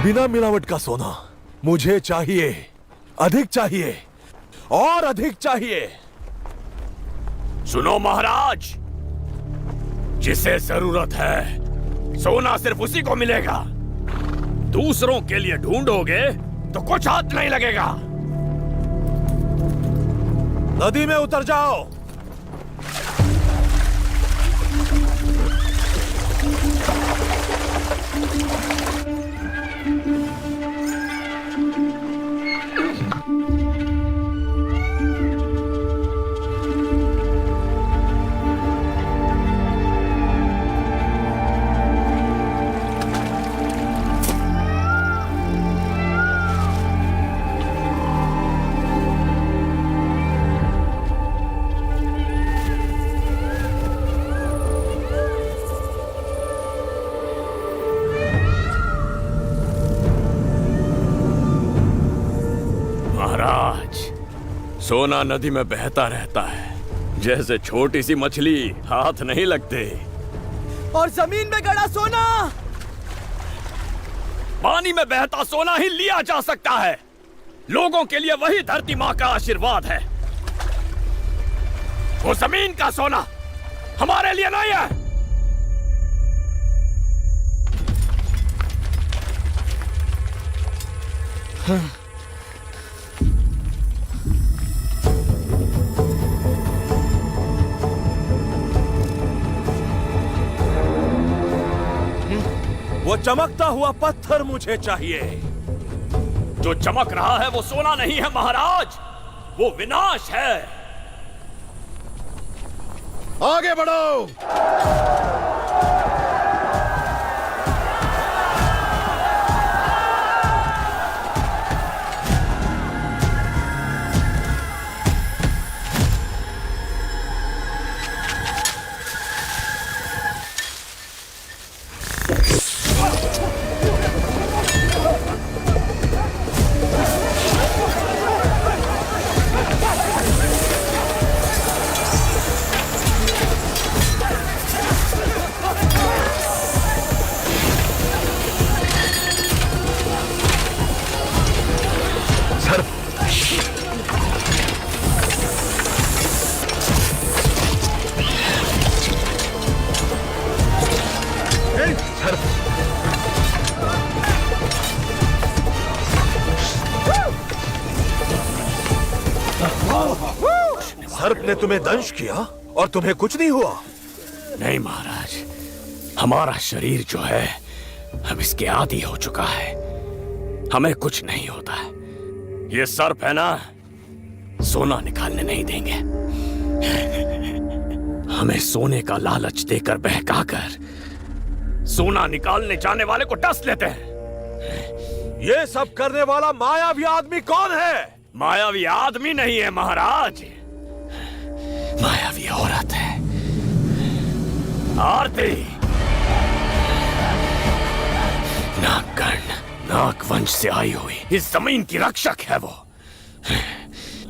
बिना मिलावट का सोना मुझे चाहिए, अधिक चाहिए और अधिक चाहिए। सुनो महाराज, जिसे जरूरत है सोना सिर्फ उसी को मिलेगा। दूसरों के लिए ढूंढोगे तो कुछ हाथ नहीं लगेगा। नदी में उतर जाओ। सोना नदी में बहता रहता है, जैसे छोटी सी मछली, हाथ नहीं लगते। और जमीन में गड़ा सोना, पानी में बहता सोना ही लिया जा सकता है। लोगों के लिए वही धरती माँ का आशीर्वाद है। वो जमीन का सोना हमारे लिए नहीं है। वो चमकता हुआ पत्थर मुझे चाहिए। जो चमक रहा है वो सोना नहीं है महाराज, वो विनाश है। आगे बढ़ो। सर्प ने तुम्हें दंश किया और तुम्हें कुछ नहीं हुआ? नहीं महाराज, हमारा शरीर जो है अब इसके आदी हो चुका है, हमें कुछ नहीं होता है। ये सर्प है ना, सोना निकालने नहीं देंगे। हमें सोने का लालच देकर बहकाकर सोना निकालने जाने वाले को डस लेते हैं। ये सब करने वाला मायावी आदमी कौन है? मायावी आदमी नहीं है महाराज, मायावी औरत है। आरती, नागकर्ण, नागवंश से आई हुई इस जमीन की रक्षक है वो।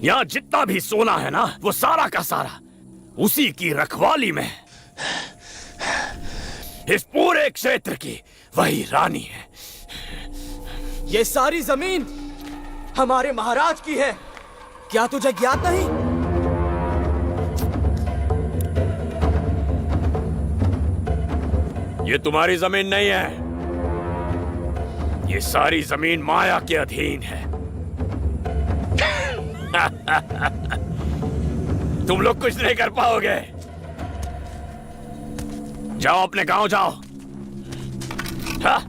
यहाँ जितना भी सोना है ना, वो सारा का सारा उसी की रखवाली में। इस पूरे क्षेत्र की वही रानी है। ये सारी जमीन हमारे महाराज की है, क्या तुझे ज्ञात नहीं? ये तुम्हारी जमीन नहीं है, ये सारी जमीन माया के अधीन है। तुम लोग कुछ नहीं कर पाओगे। जाओ अपने गांव जाओ। हाँ?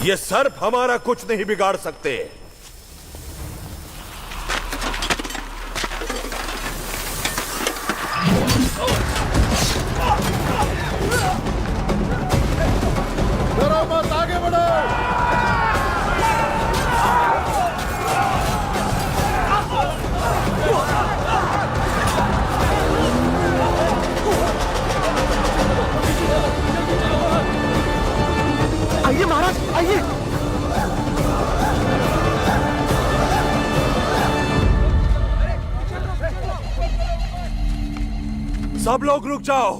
ये सर्प हमारा कुछ नहीं बिगाड़ सकते। डरो मत, आगे बढ़ो। आइए महाराज, आइए। सब लोग रुक जाओ।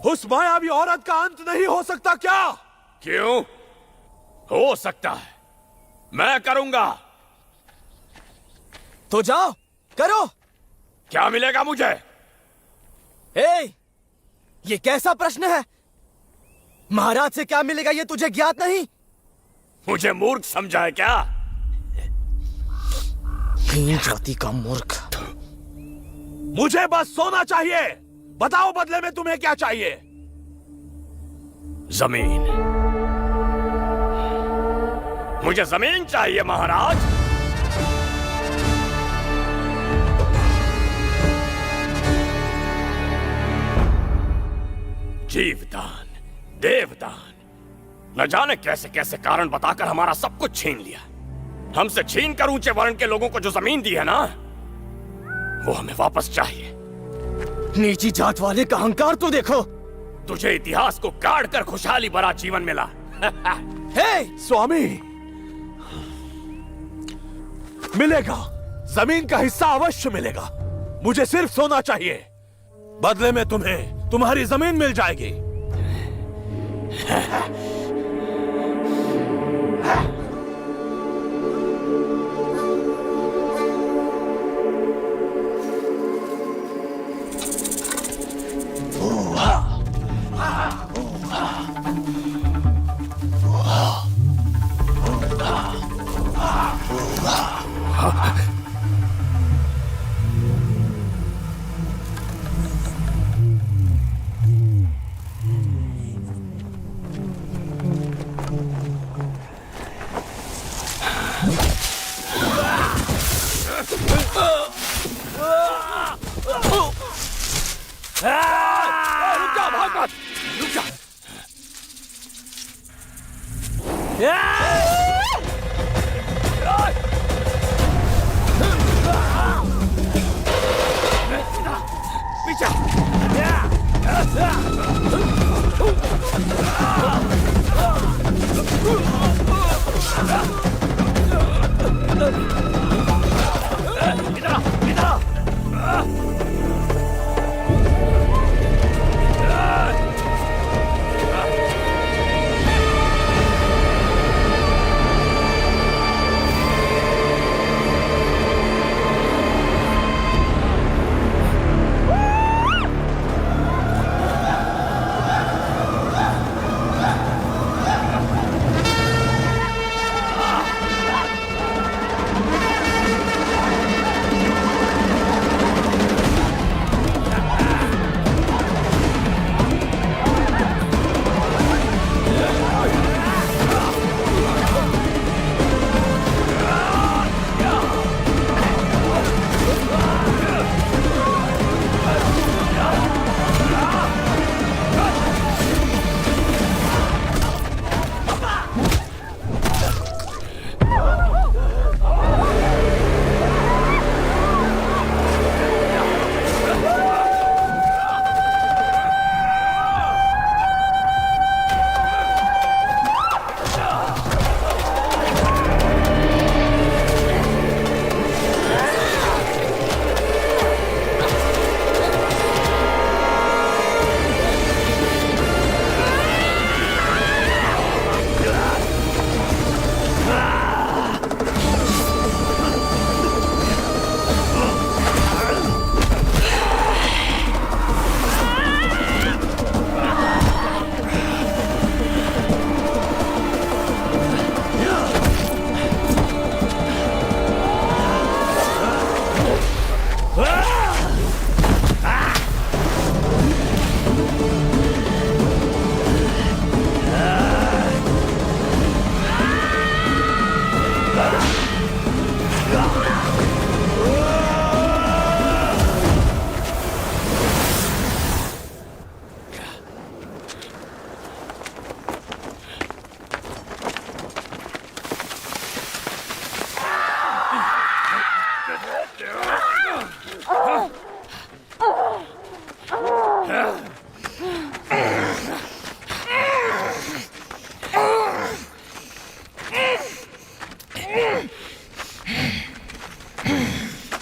उस मायावी औरत का अंत नहीं हो सकता क्या? क्यों? हो सकता है, मैं करूंगा। तो जाओ, करो। क्या मिलेगा मुझे? ये कैसा प्रश्न है? महाराज से क्या मिलेगा ये तुझे ज्ञात नहीं? मुझे मूर्ख समझा है क्या? हीन जाति का मूर्ख। मुझे बस सोना चाहिए। बताओ बदले में तुम्हें क्या चाहिए? जमीन। मुझे जमीन चाहिए महाराज। जीवदान, देवदान, न जाने कैसे कैसे कारण बताकर हमारा सब कुछ छीन लिया। हमसे छीन कर ऊंचे वर्ण के लोगों को जो जमीन दी है ना, वो हमें वापस चाहिए। नीची जात वाले का अहंकार तो देखो। तुझे इतिहास को काट कर खुशहाली भरा जीवन मिला। स्वामी, मिलेगा, जमीन का हिस्सा अवश्य मिलेगा। मुझे सिर्फ सोना चाहिए। बदले में तुम्हें तुम्हारी जमीन मिल जाएगी।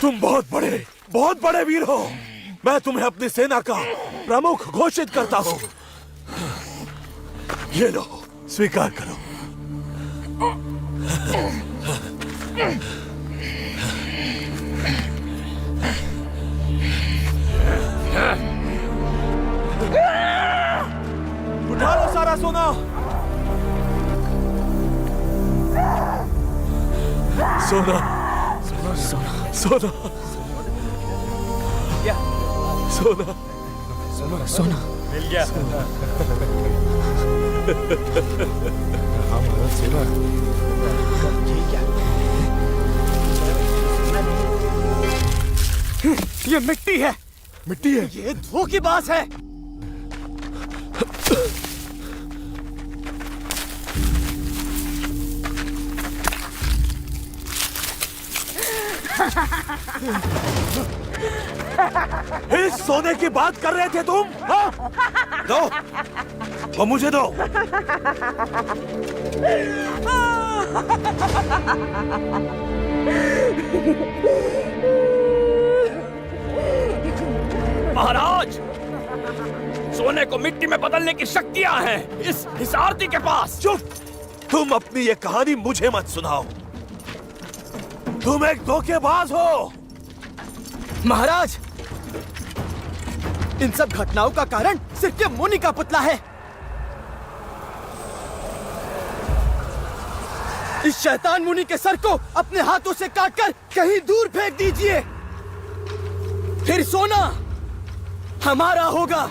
तुम बहुत बड़े वीर हो। मैं तुम्हें अपनी सेना का प्रमुख घोषित करता हूं। ये लो, स्वीकार करो। उठा लो सारा सोना। सोना, सोना, सोना, सोना, सोना मिल गया। ये मिट्टी है। मिट्टी है। ये धोखेबाज है। इस सोने की बात कर रहे थे तुम? हाँ? दो, वो मुझे दो। महाराज, सोने को मिट्टी में बदलने की शक्तियां हैं इस आरती के पास। चुप! तुम अपनी ये कहानी मुझे मत सुनाओ। तुम एक धोखेबाज हो। महाराज, इन सब घटनाओं का कारण सिर्फ ये मुनि का पुतला है। इस शैतान मुनि के सर को अपने हाथों से काटकर कहीं दूर फेंक दीजिए, फिर सोना हमारा होगा।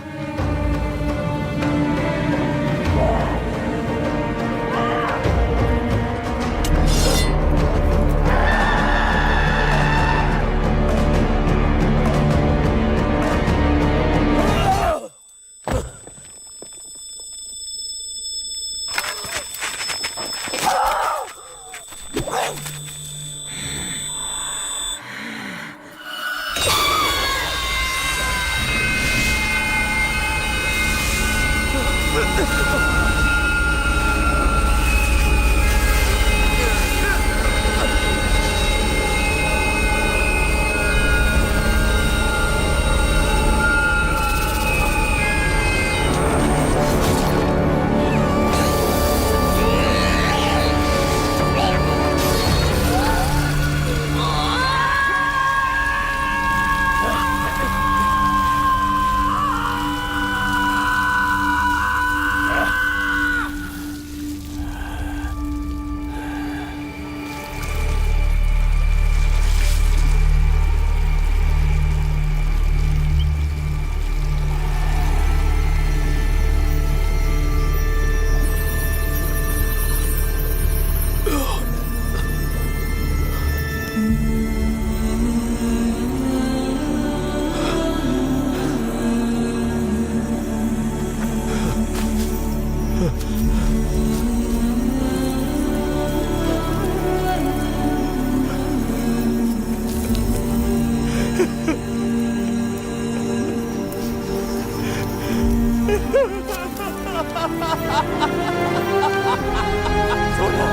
सोना,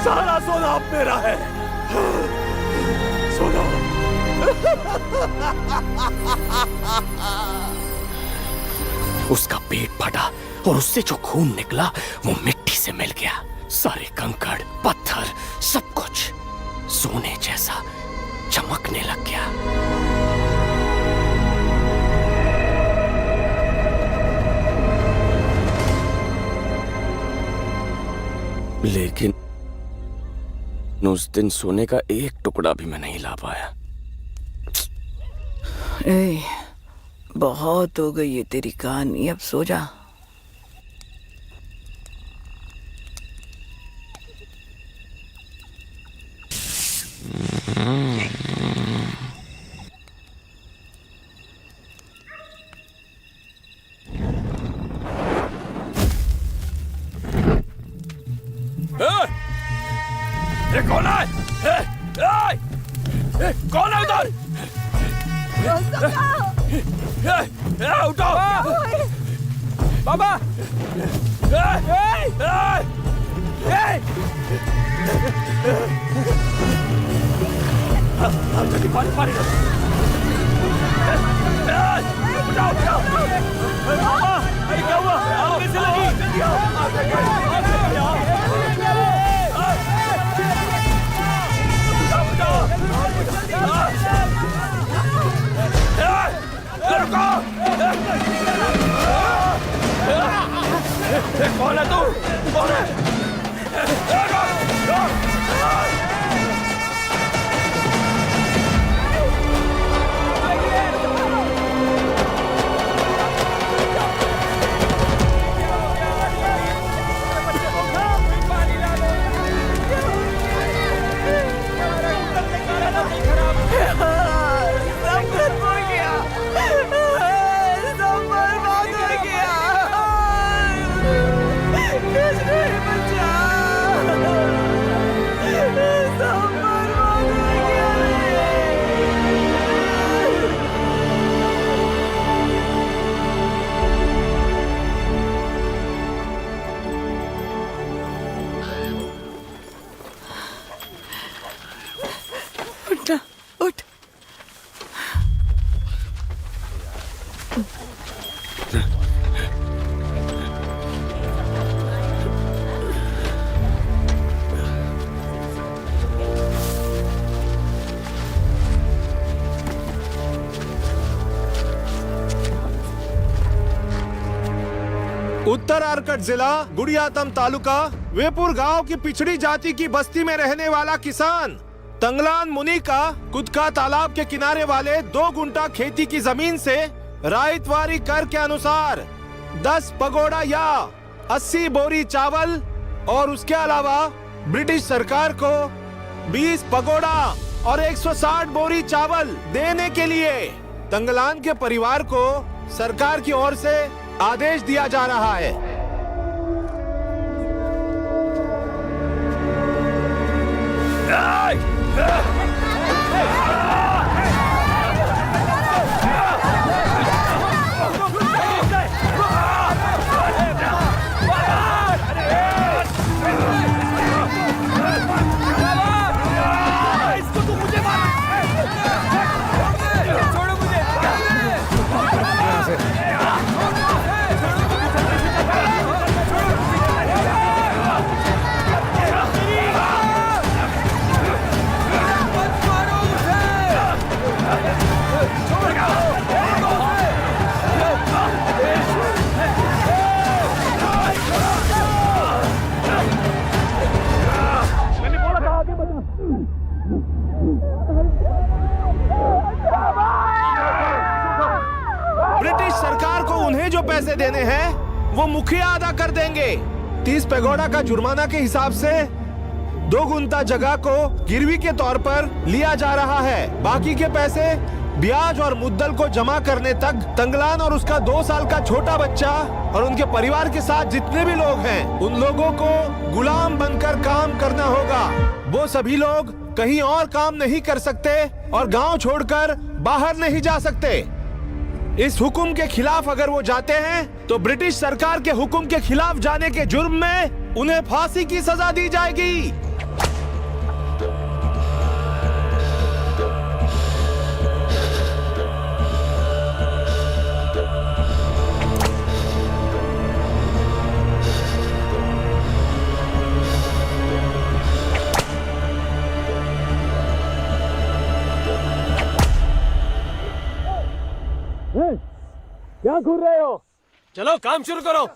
सारा सोना अब मेरा है। सोना। उसका पेट फटा और उससे जो खून निकला वो मिट्टी से मिल गया। सारे कंकड़, पत्थर, सब कुछ सोने जैसा चमकने लग गया। लेकिन उस दिन सोने का एक टुकड़ा भी मैं नहीं ला पाया। ए, बहुत हो गई है तेरी कहानी, अब सो जा। ये कौन है? कौन है उधर? उठो! बाबा! जल्दी पानी पानी! क्या हुआ? आग कैसे लगी? कौन है तू? कौन है? उठ ना, उठ। उत्तर आरकट जिला गुड़ियातम तालुका वेपुर गांव की पिछड़ी जाति की बस्ती में रहने वाला किसान तंगलान मुनि का खुद का तालाब के किनारे वाले 2 गुंठा खेती की जमीन से रायतवारी कर के अनुसार 10 पगोड़ा या 80 बोरी चावल और उसके अलावा ब्रिटिश सरकार को 20 पगोड़ा और 160 बोरी चावल देने के लिए तंगलान के परिवार को सरकार की ओर से आदेश दिया जा रहा है। ब्रिटिश सरकार को उन्हें जो पैसे देने हैं वो मुखिया अदा कर देंगे। 30 पैगोडा का जुर्माना के हिसाब से 2 गुंठा जगह को गिरवी के तौर पर लिया जा रहा है। बाकी के पैसे ब्याज और मुद्दल को जमा करने तक तंगलान और उसका 2 साल का छोटा बच्चा और उनके परिवार के साथ जितने भी लोग हैं उन लोगों को गुलाम बनकर काम करना होगा। वो सभी लोग कहीं और काम नहीं कर सकते और गांव छोड़कर बाहर नहीं जा सकते। इस हुक्म के खिलाफ अगर वो जाते हैं तो ब्रिटिश सरकार के हुक्म के खिलाफ जाने के जुर्म में उन्हें फांसी की सजा दी जाएगी। क्या घूर रहे हो? चलो काम शुरू करो।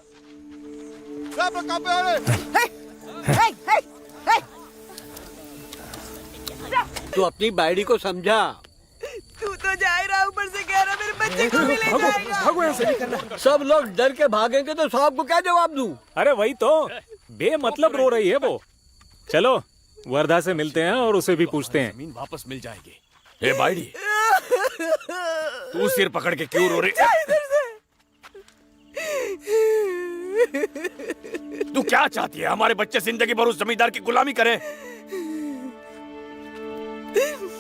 तू अपनी बायडी को समझा। तू तो जा ही रहा, ऊपर से कह रहा मेरे बच्चे को भी ले जाएगा। भागो यहाँ से। सब लोग डर के भागेंगे तो साहब को क्या जवाब दूं? अरे वही तो, बेमतलब रो रही है वो। चलो वर्धा से मिलते हैं और उसे भी पूछते हैं। जमीन वापस मिल जाएगी। ए बाइडी, तू सिर पकड़ के क्यों रो रही? तू क्या चाहती है? हमारे बच्चे जिंदगी भर उस जमींदार की गुलामी करें?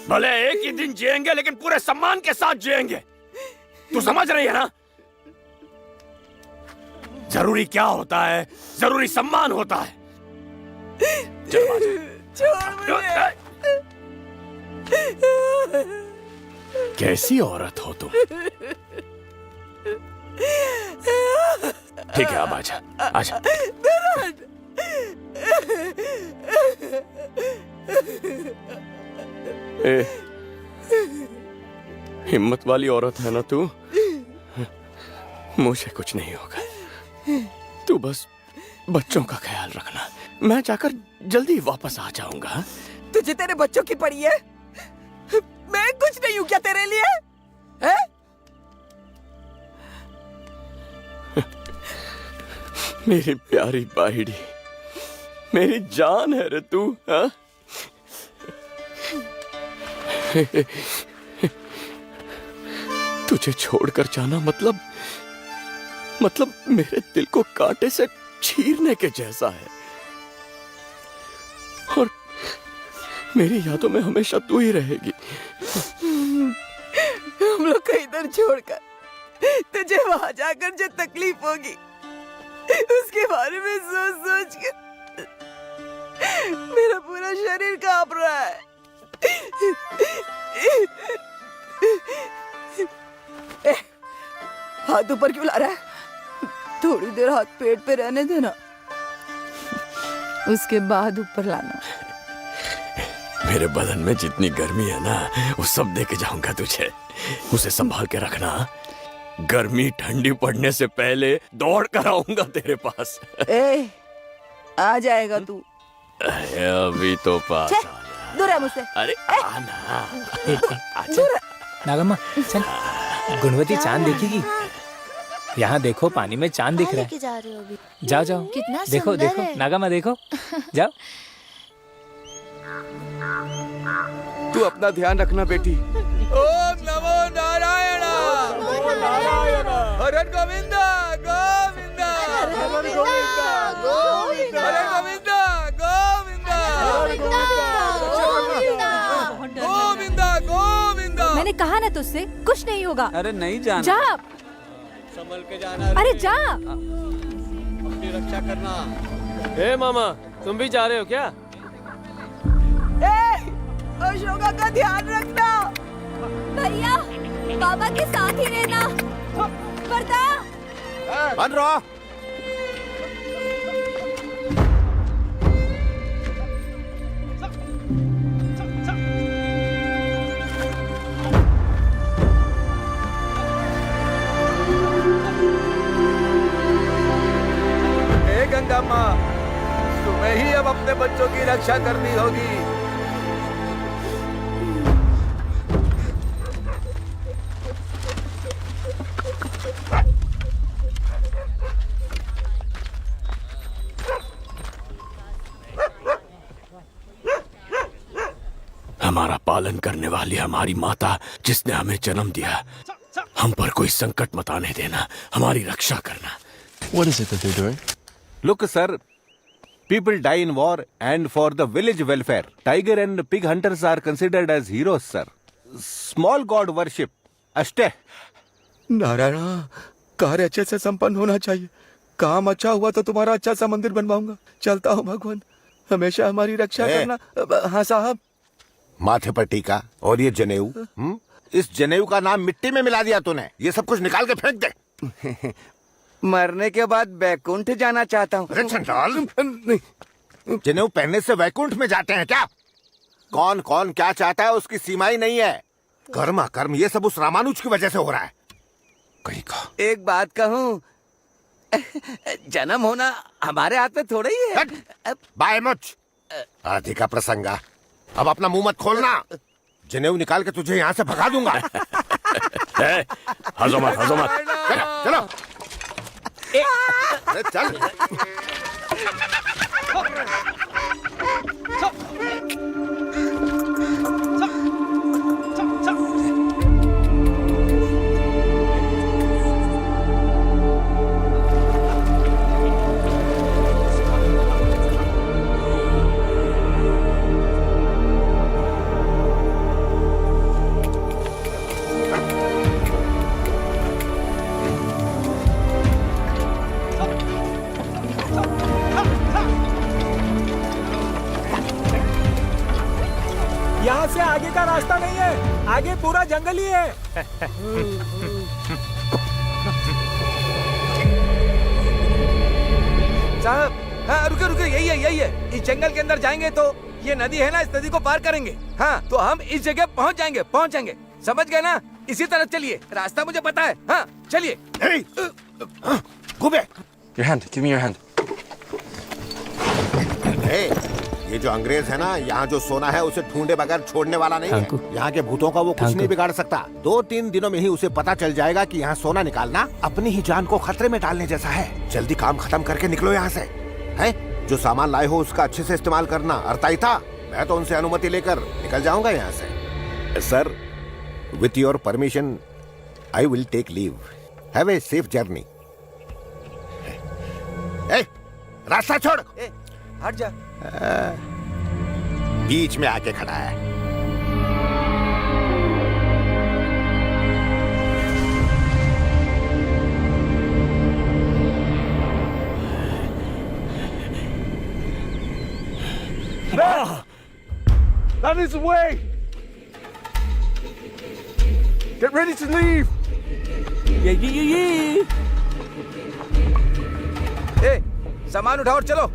भले एक ही दिन जिएंगे लेकिन पूरे सम्मान के साथ जिएंगे। तू समझ रही है ना? जरूरी क्या होता है? जरूरी सम्मान होता है। चल छोड़ मुझे। कैसी औरत हो तुम? ठीक है, अब आजा आजा। ए, हिम्मत वाली औरत है ना तू? मुझे कुछ नहीं होगा, तू बस बच्चों का ख्याल रखना। मैं जाकर जल्दी वापस आ जाऊंगा। तुझे तेरे बच्चों की पड़ी है? मैं कुछ नहीं हूं क्या तेरे लिए? है? मेरी प्यारी बाहिड़ी, मेरी जान है रे तू। हाँ? तुझे छोड़कर जाना मतलब मेरे दिल को कांटे से चीरने के जैसा है। और मेरी यादों में हमेशा तू ही रहेगी। हम लोग को इधर छोड़कर तुझे वहां जाकर जो तकलीफ होगी उसके बारे में सोच सोच के मेरा पूरा शरीर कांप रहा है। हाथ ऊपर क्यों ला रहा है? थोड़ी देर हाथ पेट पे रहने देना, उसके बाद ऊपर लाना। मेरे बदन में जितनी गर्मी है ना, वो सब दे के जाऊंगा तुझे। उसे संभाल के रखना। गर्मी ठंडी पड़ने से पहले दौड़ कर आऊंगा तेरे पास। ए, आ जाएगा तू। अरे अभी तो पास छे, आना। दूर है मुझसे। अरे आना। दूर है। नागम्मा चल, गुणवती चांद देखेगी। यहाँ देखो, पानी में चांद दिख रहा है। जा रहे हो अभी? जाओ जाओ, कितना देखो सुंदर देखो है। नागम्मा, देखो जाओ। तू अपना ध्यान रखना बेटी। ओम नमो नारायण। हरण गोविंद गोविंद। हरण गोविंद गोविंद गोविंद। मैंने कहा ना तुझसे कुछ नहीं होगा। अरे नहीं जाना। जा, संभल के जाना। अरे जा। अपनी रक्षा करना। ए मामा, तुम भी जा रहे हो क्या? अशोका का ध्यान रखना। भैया, बाबा के साथ ही रहना। वर्दा, बन रहा। हे गंगा माँ, तुम्हें ही अब अपने बच्चों की रक्षा करनी होगी। हमारा पालन करने वाली हमारी माता, जिसने हमें जन्म दिया, हम पर कोई संकट मत आने देना, हमारी रक्षा करना। What is it that they're doing? Look, sir. People die in war and for the village welfare. Tiger and pig hunters are considered as heroes, sir. Small god worship. अष्टे। Narayan, कार्य अच्छे से संपन्न होना चाहिए। काम अच्छा हुआ तो तुम्हारा अच्छा सा मंदिर बनवाऊंगा। चलता हूँ भगवान, हमेशा हमारी रक्षा करना। हाँ साहब। माथे पर टीका और ये जनेऊ, इस जनेऊ का नाम मिट्टी में मिला दिया तूने। ये सब कुछ निकाल के फेंक दे। मरने के बाद बैकुंठ जाना चाहता हूँ। अरे चंडाल, जनेऊ पहनने से वैकुंठ में जाते हैं क्या? कौन कौन क्या चाहता है उसकी सीमा ही नहीं है। कर्मा कर्म ये सब उस रामानुज की वजह से हो रहा है। कहीं का एक बात कहूँ, जन्म होना हमारे हाथ में थोड़ा ही है। बाय मुच आदि का प्रसंगा। अब अपना मुंह मत खोलना, जनेऊ निकाल के तुझे यहाँ से भगा दूंगा। हंसो मत। चलो अरे चल। आगे पूरा जंगल ही है। साहब, हाँ रुके रुके, यही है। इस जंगल के अंदर जाएंगे तो ये नदी है ना, इस नदी को पार करेंगे। हाँ तो हम इस जगह पहुंच जाएंगे। समझ गए ना? इसी तरह चलिए, रास्ता मुझे पता है। हाँ चलिए। गुबे, Your hand. Give me your hand. ये जो अंग्रेज है ना, यहाँ जो सोना है उसे ढूंढे बगैर छोड़ने वाला नहीं है। यहाँ के भूतों का वो कुछ नहीं बिगाड़ सकता। 2-3 दिनों में ही उसे पता चल जाएगा कि यहाँ सोना निकालना अपनी ही जान को खतरे में डालने जैसा है। जल्दी काम खत्म करके निकलो यहाँ से। है जो सामान लाए हो उसका अच्छे से इस्तेमाल करना। अर्थाई था, मैं तो उनसे अनुमति लेकर निकल जाऊंगा यहाँ से। Sir, with your permission I will take leave. Have a safe journey. रास्ता छोड़। हट जा। बीच में आके खड़ा है। That is the way. Get ready to leave. सामान उठाओ और चलो।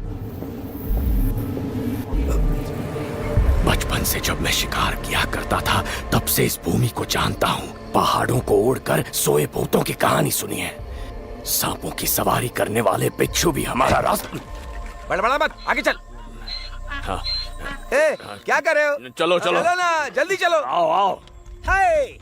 बचपन से जब मैं शिकार किया करता था तब से इस भूमि को जानता हूँ। पहाड़ों को उड़कर सोए भूतों की कहानी सुनी है। सांपों की सवारी करने वाले बिच्छू भी हमारा रास्ता। बड़बड़ा मत, आगे चल। हाँ। क्या कर रहे हो? चलो चलो ना, जल्दी चलो। आओ आओ। हाय।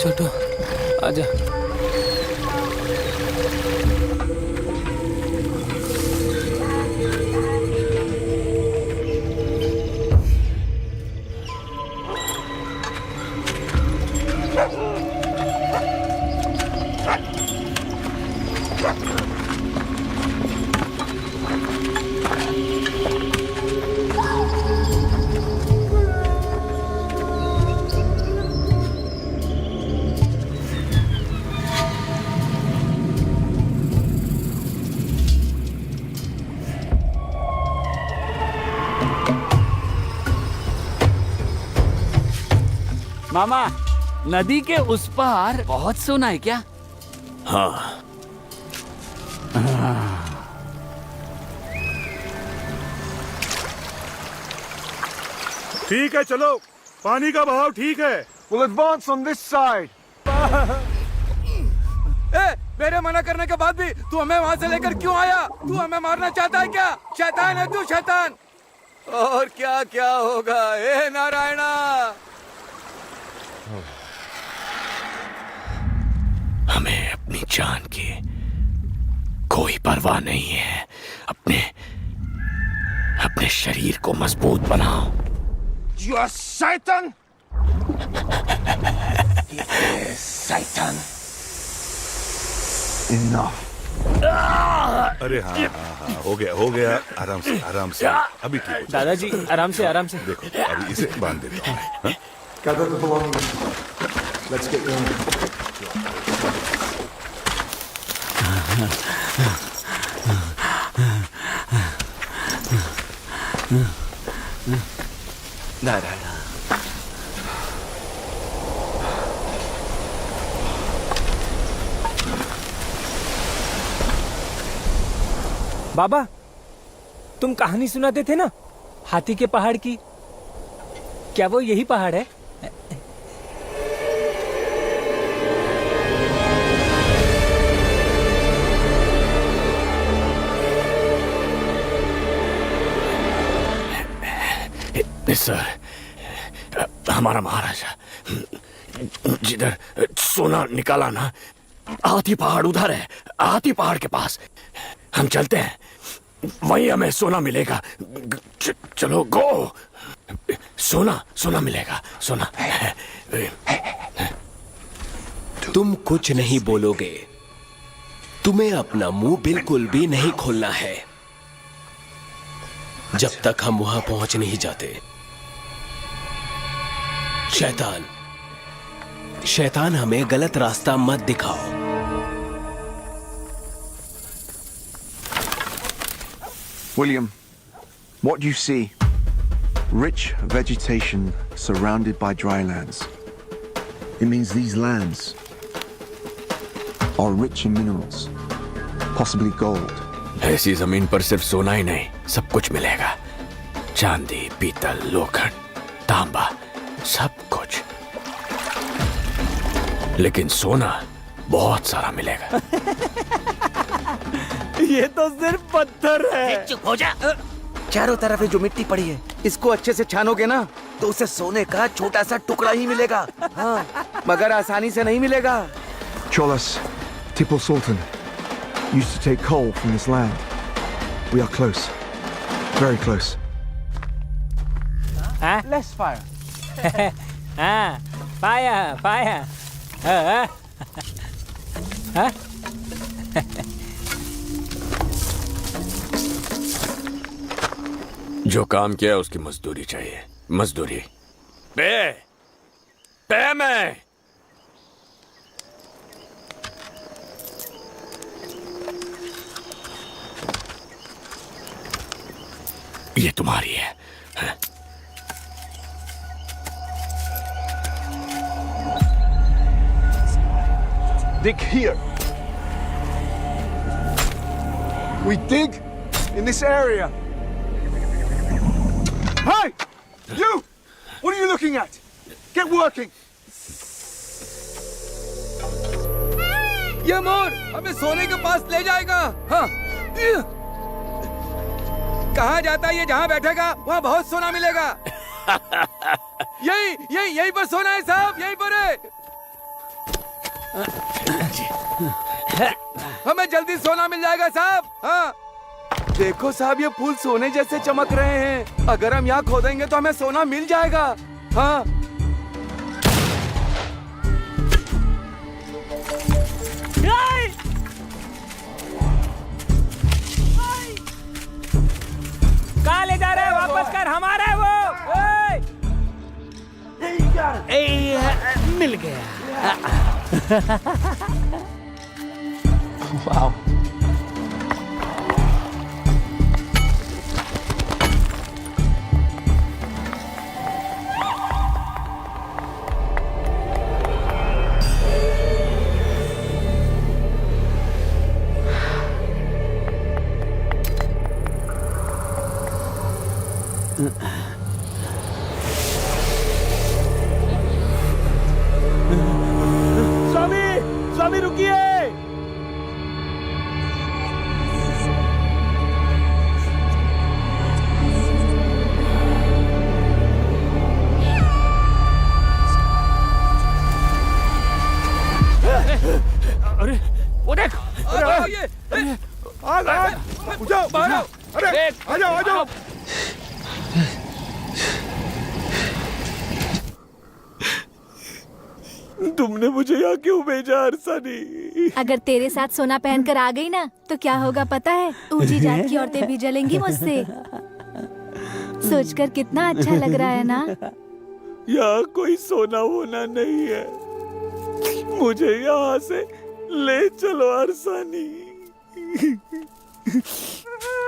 छोटू आजा। मामा, नदी के उस पार बहुत सोना है क्या? हाँ। ठीक है, चलो। पानी का बहाव ठीक है। We'll advance on this side. मेरे मना करने के बाद भी तू हमें वहाँ से लेकर क्यों आया? तू हमें मारना चाहता है क्या? शैतान है तू, शैतान। और क्या क्या होगा? हे नारायणा। हमें अपनी जान की कोई परवाह नहीं है। अपने शरीर को मजबूत बनाओ। You are Satan. शैतान। Enough. अरे हाँ, हो गया। आराम से। अभी ठीक हो जाएगा। दादाजी आराम से। देखो, अभी इसे बांध देता हूँ। हाँ? Gather the belongings. Let's get going. Narayan. बाबा, तुम कहानी सुनाते थे ना हाथी के पहाड़ की, क्या वो यही पहाड़ है? सर, हमारा महाराजा जिधर सोना निकाला ना, हाथी पहाड़ उधर है। हाथी पहाड़ के पास हम चलते हैं, वहीं हमें सोना मिलेगा। चलो गो। सोना मिलेगा, सोना। तुम कुछ नहीं बोलोगे। तुम्हें अपना मुंह बिल्कुल भी नहीं खोलना है। जब तक हम वहां पहुंच नहीं जाते। शैतान, शैतान हमें गलत रास्ता मत दिखाओ। William, what you see, rich vegetation surrounded by dry lands. It means these lands are rich in minerals, possibly gold. ऐसी जमीन पर सिर्फ सोना ही नहीं, सब कुछ मिलेगा। चांदी, पीतल, लोखंड, तांबा, सब कुछ। लेकिन सोना बहुत सारा मिलेगा। ये तो सिर्फ पत्थर है। चुप हो जा। चारों तरफ जो मिट्टी पड़ी है, इसको अच्छे से छानोगे ना तो उसे सोने का छोटा सा टुकड़ा ही मिलेगा। हाँ, मगर आसानी से नहीं मिलेगा। Cholas, Tipul Sultan used to take coal from this land. We are close, very close. Let's fire. हाँ, फायर। जो काम किया उसकी मजदूरी चाहिए। मजदूरी पे में। ये तुम्हारी है। हाँ? Dig here. We dig in this area. Hey! You! What are you looking at? Get working! ये मोर हमें सोने के पास ले जाएगा। हाँ। कहाँ जाता है ये? जहाँ बैठेगा वहाँ बहुत सोना मिलेगा। यही पर सोना है साहब, यहीं पर है। हमें जल्दी सोना मिल जाएगा साहब। हाँ, देखो साहब, ये फूल सोने जैसे चमक रहे हैं। अगर हम यहाँ खोदेंगे तो हमें सोना मिल जाएगा। हाँ, कहाँ ले जा रहे हैं? वापस कर, हमारा है वो। मिल गया। Wow. स्वामी रुकिए। अरे वो देख। उठाओ, अरे आ जाओ। तुमने मुझे यहाँ क्यों भेजा अरसानी? अगर तेरे साथ सोना पहनकर आ गई ना तो क्या होगा पता है? ऊंची जात की औरतें भी जलेंगी मुझसे। सोचकर कितना अच्छा लग रहा है ना? यहाँ कोई सोना वोना नहीं है, मुझे यहाँ से ले चलो अरसानी।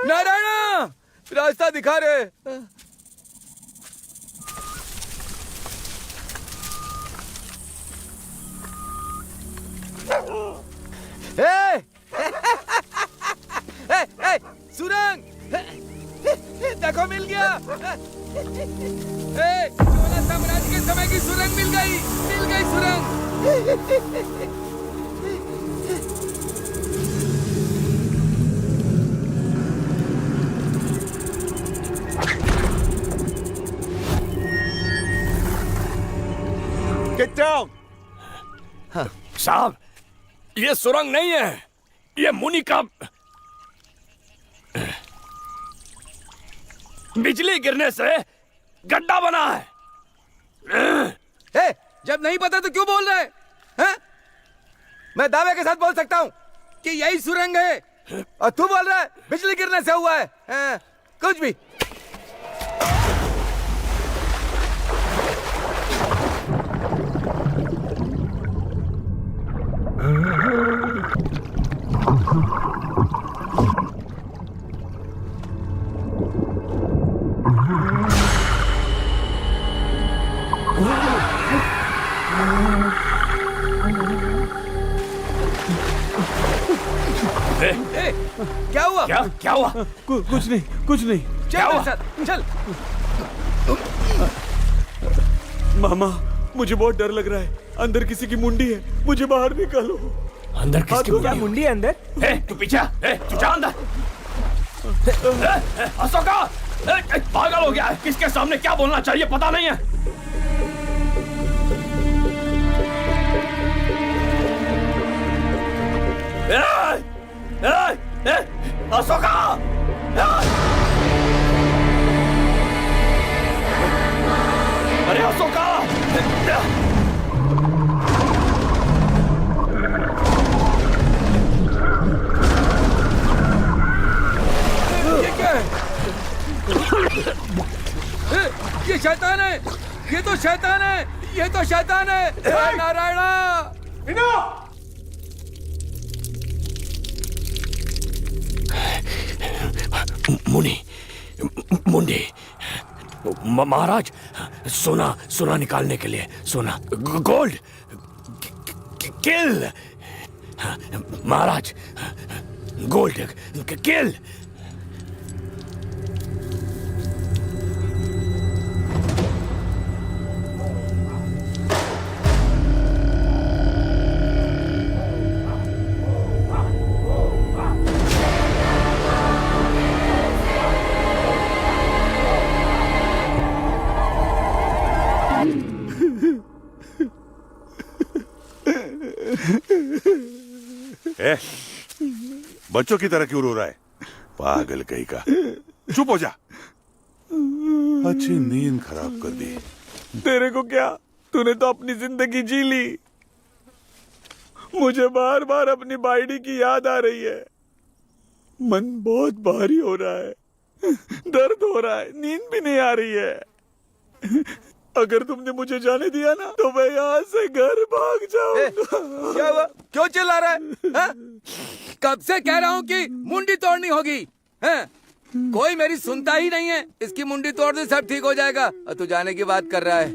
नारायण, रास्ता दिखा रहे। सुरंग देखो, मिल गया। चोला साम्राज्य के समय की सुरंग मिल गई सुरंग। Get down! साहब, ये सुरंग नहीं है, ये मुनि का बिजली गिरने से गड्ढा बना है। जब नहीं पता तो क्यों बोल रहे हैं? मैं दावे के साथ बोल सकता हूँ कि यही सुरंग है, और तू बोल रहा है बिजली गिरने से हुआ है। कुछ भी। क्या हुआ? क्या हुआ? कुछ नहीं चल मेरे साथ, चल। मामा, मुझे बहुत डर लग रहा है। अंदर किसी की मुंडी है, मुझे बाहर निकालो। अंदर किसकी क्या मुंडी है अंदर? तू पीछे आ, तू जा अंदर। अशोका, पागल हो गया है। किसके सामने क्या बोलना चाहिए पता नहीं है। अशोका, अरे अशोका, ये क्या है? ये शैतान है, ये तो शैतान है, ये तो शैतान है। हे नारायणा! मुंडी महाराज, सोना निकालने के लिए, सोना, गोल्ड, किल महाराज, गोल्ड किल। बच्चों की तरह क्यों रो रहा है? पागल कहीं का। चुप हो जा। अच्छी नींद खराब कर दी। तेरे को क्या? तूने तो अपनी जिंदगी जी ली। मुझे बार बार अपनी बाइडी की याद आ रही है। मन बहुत भारी हो रहा है, दर्द हो रहा है, नींद भी नहीं आ रही है। अगर तुमने मुझे जाने दिया ना तो मैं यहाँ से घर भाग जाऊंगा। क्या हुआ? क्यों चिल्ला रहा है? हा? कब से कह रहा हूँ कि मुंडी तोड़नी होगी। हैं? कोई मेरी सुनता ही नहीं है। इसकी मुंडी तोड़ दे, सब ठीक हो जाएगा। और तू जाने की बात कर रहा है।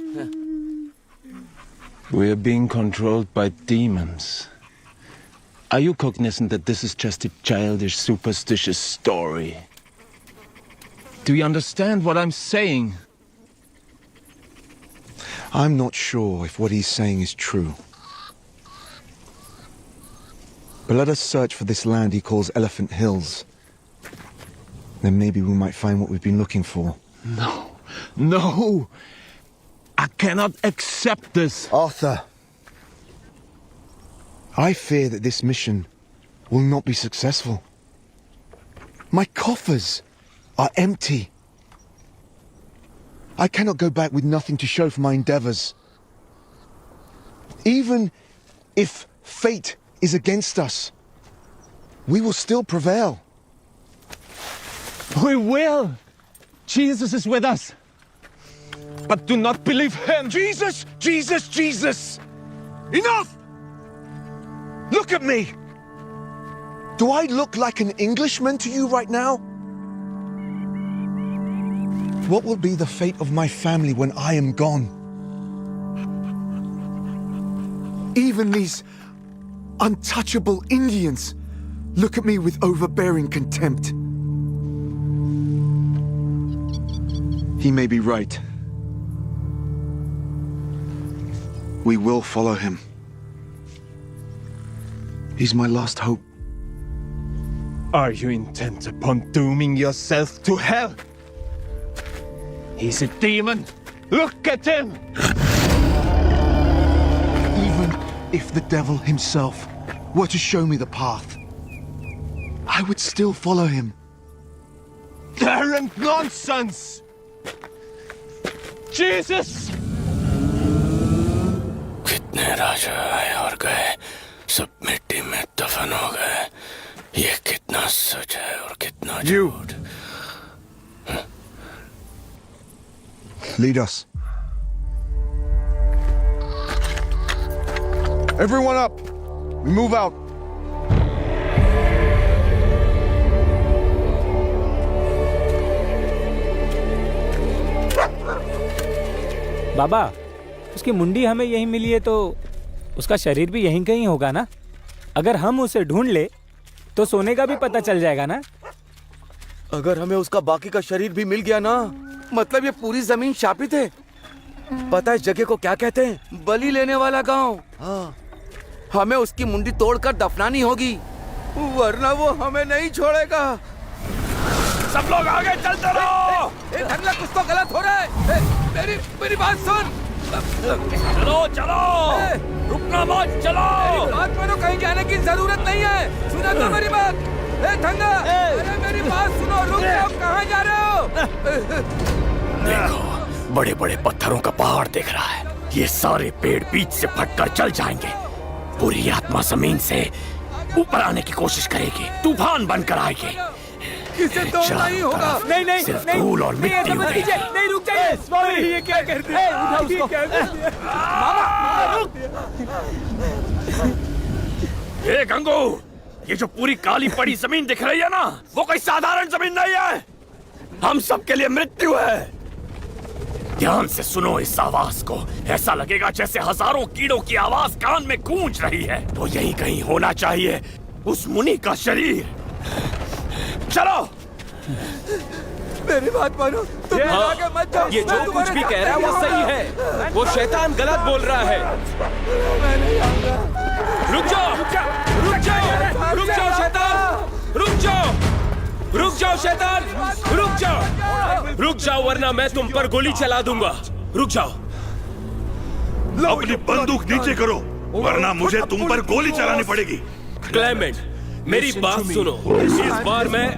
We are being controlled by demons. Are you cognizant that this is just a childish, superstitious story? Do you understand what I'm saying? I'm not sure if what he's saying is true. But let us search for this land he calls Elephant Hills. Then maybe we might find what we've been looking for. No. No! I cannot accept this! Arthur! I fear that this mission will not be successful. My coffers are empty. I cannot go back with nothing to show for my endeavors. Even if fate is against us, we will still prevail. We will! Jesus is with us. But do not believe him. Jesus! Jesus! Jesus! Enough! Look at me! Do I look like an Englishman to you right now? What will be the fate of my family when I am gone? Even these untouchable Indians look at me with overbearing contempt. He may be right. We will follow him. He's my last hope. Are you intent upon dooming yourself to hell? He's a demon. Look at him! Even if the devil himself were to show me the path, I would still follow him. Arrant nonsense! Jesus! कितने राजा आए और गए, सब मिट्टी में दफन हो गए। ये कितना सच है और कितना झूठ। Lead us. Everyone up! We move out. बाबा, उसकी मुंडी हमें यहीं मिली है तो उसका शरीर भी यहीं कहीं होगा ना? अगर हम उसे ढूंढ ले तो सोने का भी पता चल जाएगा ना। अगर हमें उसका बाकी का शरीर भी मिल गया ना, मतलब ये पूरी जमीन शापित है। पता है इस जगह को क्या कहते हैं? बलि लेने वाला गांव। हाँ, हमें उसकी मुंडी तोड़कर दफनानी होगी, वरना वो हमें नहीं छोड़ेगा। सब लोग आगे चलते रहो। धंगला, कुछ तो गलत हो रहा है। मेरी बात सुन। चलो चलो, रुकना मत, चलो। मेरी बात मानो, कहीं जाने की जरूरत नहीं है। सुना तो मेरी बात। धंगा, अरे मेरी बात सुनो, रुक जाओ, कहाँ जा रहे हो? देखो, बड़े बड़े पत्थरों का पहाड़ दिख रहा है। ये सारे पेड़ बीच से फटकर चल जाएंगे। पूरी आत्मा जमीन से ऊपर आने की कोशिश करेगी, तूफान बनकर आएगी। इसे तोड़ना ही होगा। नहीं नहीं सिर्फ नहीं, धूल और नहीं, मिट्टी ऐसा मत उड़ेगी। कीजिए। नहीं, रुक जाइए। स्वामी, ये क्या करते हैं? उठा उसको। मामा रुक। ए गंगू, ये जो पूरी काली पड़ी जमीन दिख रही है ना, वो कोई साधारण जमीन नहीं है। हम सबके लिए मृत्यु है। ध्यान से सुनो इस आवाज को। ऐसा लगेगा जैसे हजारों कीड़ों की आवाज कान में गूंज रही है। तो यहीं कहीं होना चाहिए उस मुनि का शरीर। चलो, मेरी बात मानो, तुम आगे मत जाओ। ये जो कुछ भी कह रहा है वो सही है। वो शैतान गलत बोल रहा है। रुक जाओ, रुक जाओ, रुक जाओ शैतान, रुक जाओ, रुक जाओ शैतान, रुक जाओ, रुक जाओ, वरना मैं तुम पर गोली चला दूंगा। रुक जाओ। अपनी बंदूक नीचे करो, वरना मुझे तुम पर गोली चलानी पड़ेगी। क्लेमेंट, मेरी बात सुनो। इस बार मैं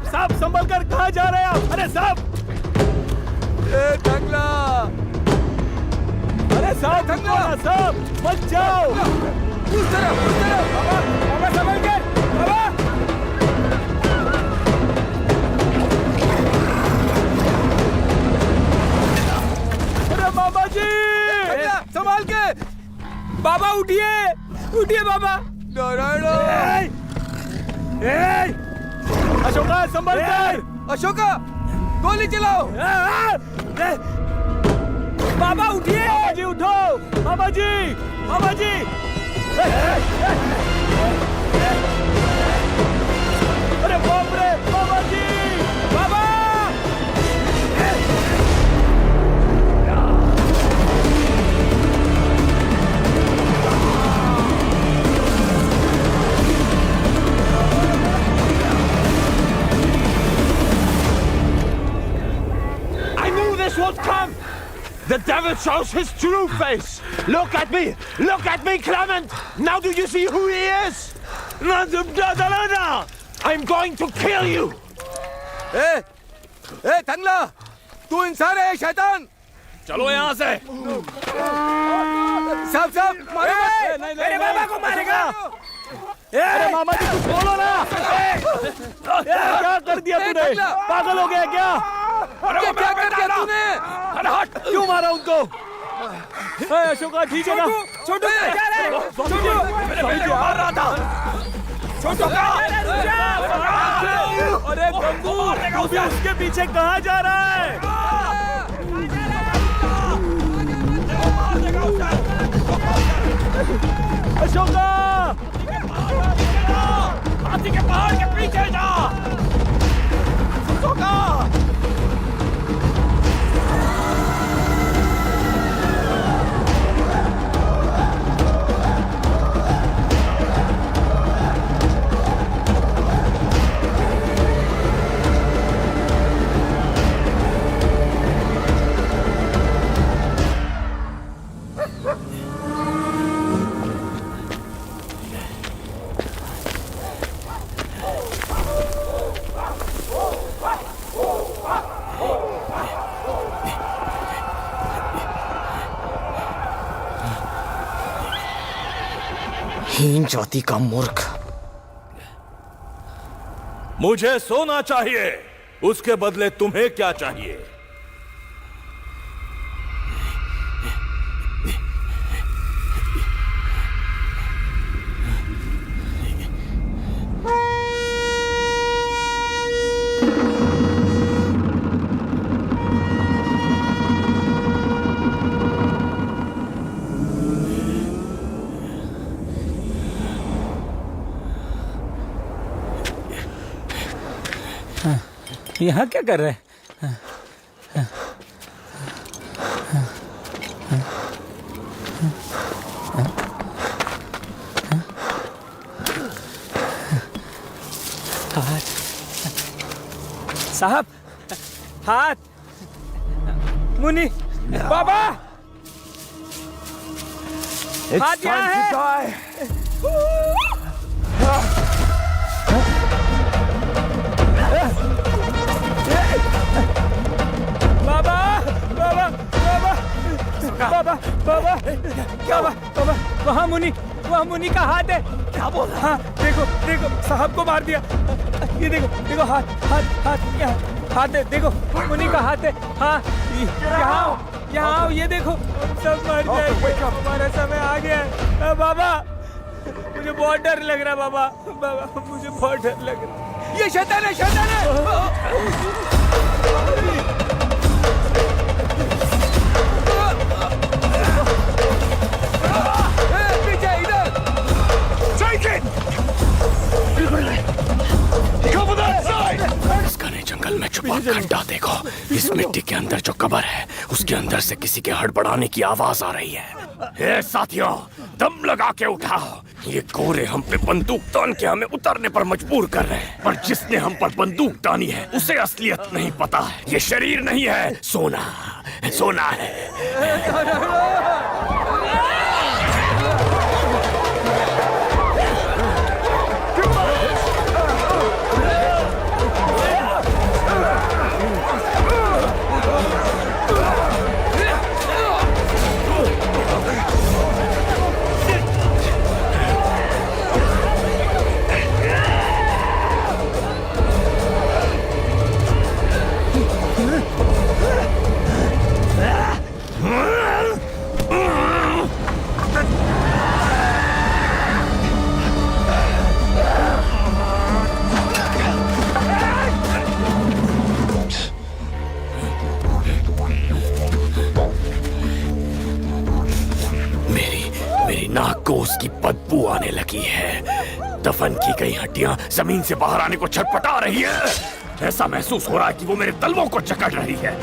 साहब संभल कर कहाँ जा रहे हैं आप? अरे साहब, धंगला, अरे साहब, साहब मत जाओ। उस तरफ बाबा संभल के, बाबा। अरे बाबा जी, संभाल के। बाबा उठिए, उठिए बाबा। नारायण, अशोका संभल कर। अशोका, गोली चलाओ। बाबा उठिए। बाबा जी उठो, बाबा जी, बाबा जी। अरे बाप रे, बाबा जी, बाबा। This won't come! The devil shows his true face! Look at me! Look at me, Clement! Now do you see who he is? I'm going to kill you! धंगला, तू इंसान है शैतान? चलो यहाँ से। सब मारो मत। मेरे बाबा को मारेगा। अरे मामा जी कुछ बोलो ना। क्या कर दिया तूने? पागल हो गया क्या? क्या कर दिया तूने? क्यों मारा उनको? अशोका ठीक है ना? छोटू, मार रहा था। अरे गंगू, तू भी उसके पीछे कहाँ जा रहा है? अशोका! हीन जाति का मूर्ख। मुझे सोना चाहिए, उसके बदले तुम्हें क्या चाहिए? यहाँ क्या कर रहे हैं? साहब, हाथ। मुनि, बाबा, हाथ यहाँ है। बाबा, बाबा, बाबा, बाबा, बाबा, क्या बाबा? वहाँ मुनि का हाथ है। क्या बोल रहा? हाँ, देखो, देखो, साहब को मार दिया। ये देखो, देखो, हाथ, यहाँ हाथ है, देखो, मुनि का हाथ है। हाँ, यहाँ आओ, ये देखो, सब मर जाएंगे, हमारा समय आ गया है। बाबा, मुझे बहुत डर लग रहा है बाबा, मुझे बहुत डर लग रहा है। ये शैतान है, शैतान है। इस घने जंगल में छुपा खड्डा देखो। इस मिट्टी के अंदर जो कब्र है, उसके अंदर से किसी के हड़बड़ाने की आवाज आ रही है। साथियों, दम लगा के उठाओ। ये गोरे हम पे बंदूक तान के हमें उतरने पर मजबूर कर रहे हैं, पर जिसने हम पर बंदूक तानी है उसे असलियत नहीं पता है। ये शरीर नहीं है, सोना, सोना है। नाक को उसकी बदबू आने लगी है। दफन की गई हड्डियां जमीन से बाहर आने को छटपटा रही है। ऐसा महसूस हो रहा है कि वो मेरे तलवों को जकड़ रही है।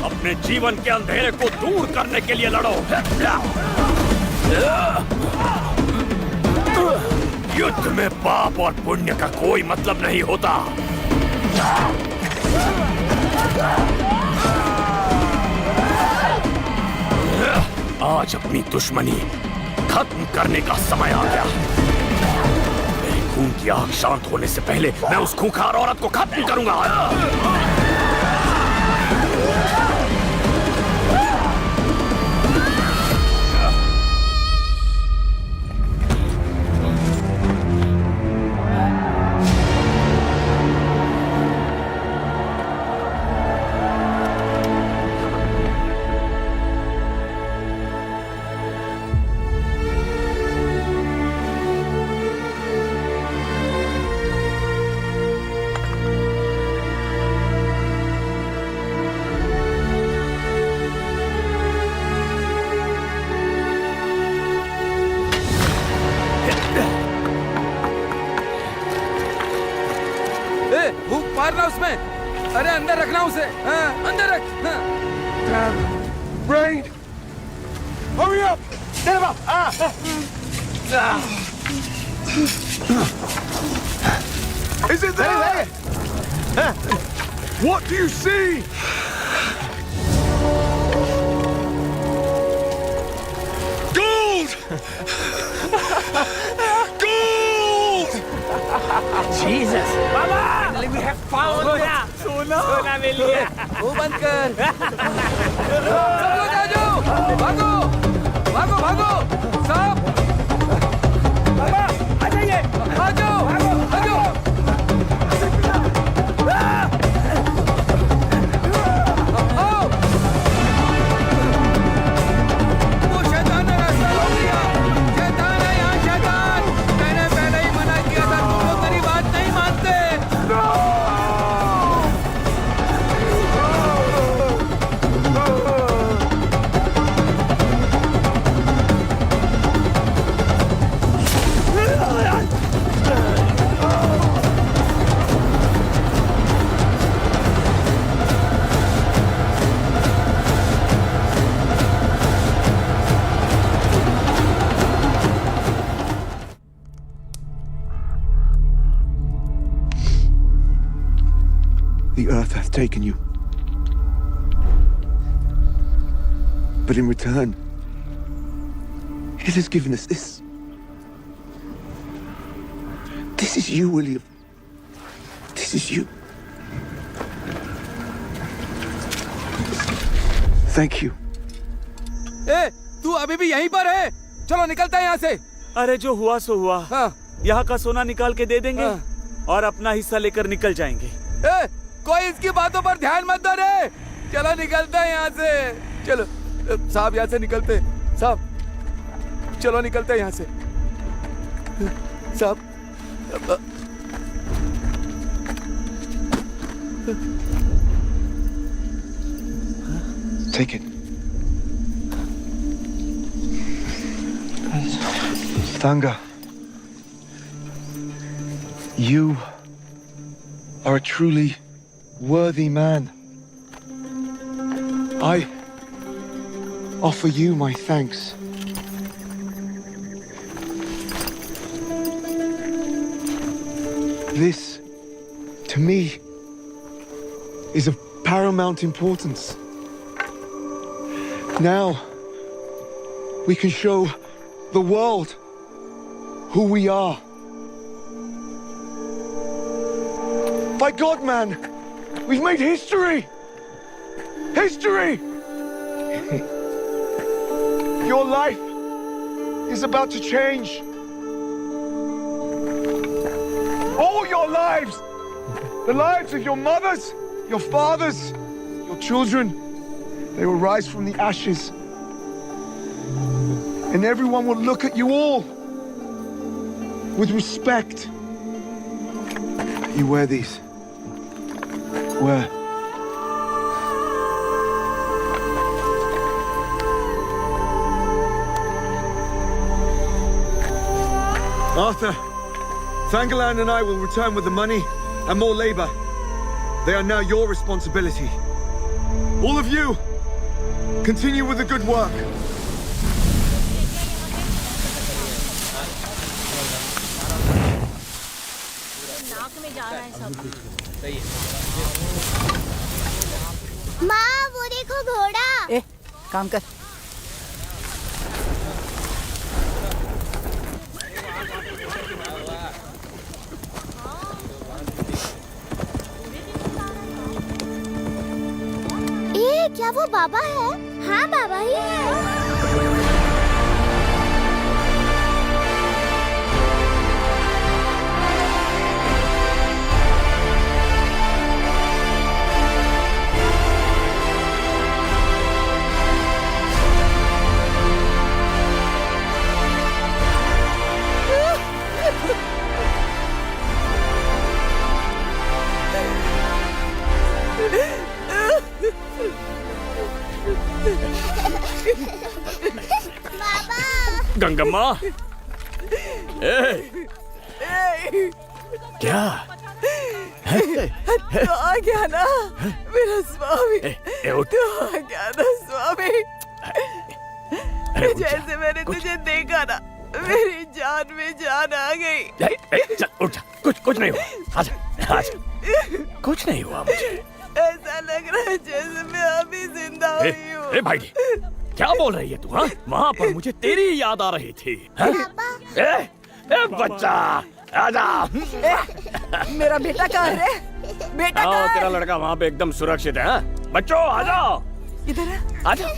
अपने जीवन के अंधेरे को दूर करने के लिए लड़ो। युद्ध में पाप और पुण्य का कोई मतलब नहीं होता। आज अपनी दुश्मनी खत्म करने का समय आ गया। मेरे खून की आग शांत होने से पहले मैं उस खूंखार औरत को खत्म करूंगा। मारना उसमें। अरे अंदर रखना उसे। हाँ, अंदर रख। हाँ। Rain! Hurry up! Get him up! Is it there? What do you see? Gold! Gold! Jesus! Finally we have found सोना मिल गया। वो बंद कर। सब लोग आ जाओ। भागो, भागो, भागो। सब। बाबा आ जाइए। आ जाओ, आ जाओ। आओ। वो शैतान ने रास्ता रोक दिया। शैतान है यहाँ, शैतान। मैंने पहले ही मना किया था, तुम लोग मेरी बात नहीं मानते। The earth hath taken you. But in return, it has given us this. This is you, William. This is you. Thank you. ए, तू अभी भी यहीं पर है? चलो निकलता है यहाँ से। अरे जो हुआ सो हुआ। हाँ। यहाँ का सोना निकाल के दे देंगे और अपना हिस्सा लेकर निकल जाएंगे। ए, कोई इसकी बातों पर ध्यान मत दो रे। चलो निकलते हैं यहाँ से। चलो साहब, यहाँ से निकलते। साहब, चलो निकलते हैं यहाँ से। साहब, Take it. Thanga, you are a truly worthy man. I offer you my thanks. This, to me, is of paramount importance. Now, we can show the world who we are. By God, man, we've made history! History! Your life is about to change. All your lives! The lives of your mothers, your fathers, your children, they will rise from the ashes. And everyone will look at you all with respect. You wear these. Wear. Arthur, Thangalan and I will return with the money and more labor. They are now your responsibility. All of you, continue with the good work. माँ, वो देखो घोड़ा। ए, काम कर। ए, क्या वो बाबा है? हाँ, बाबा ही है। गंगम्मा, ए, क्या तो आ गया ना मेरा स्वामी, उठ। तो आ गया ना स्वामी। जैसे मैंने तुझे देखा ना, मेरी जान में जान आ गई। चल उठ जा, कुछ नहीं हुआ, आजा आजा, कुछ नहीं हुआ मुझे। ऐसा लग रहा है जैसे मैं अभी जिंदा हुई हूँ। ए भाई, क्या बोल रही है तू? हाँ, वहाँ पर मुझे तेरी याद आ रही थी। हाँ? ए बच्चा, आजा। मेरा बेटा कहाँ है? बेटा कहाँ है? तेरा लड़का वहाँ पे एकदम सुरक्षित है। हाँ? बच्चों आ जाओ, इधर है। आ जाओ।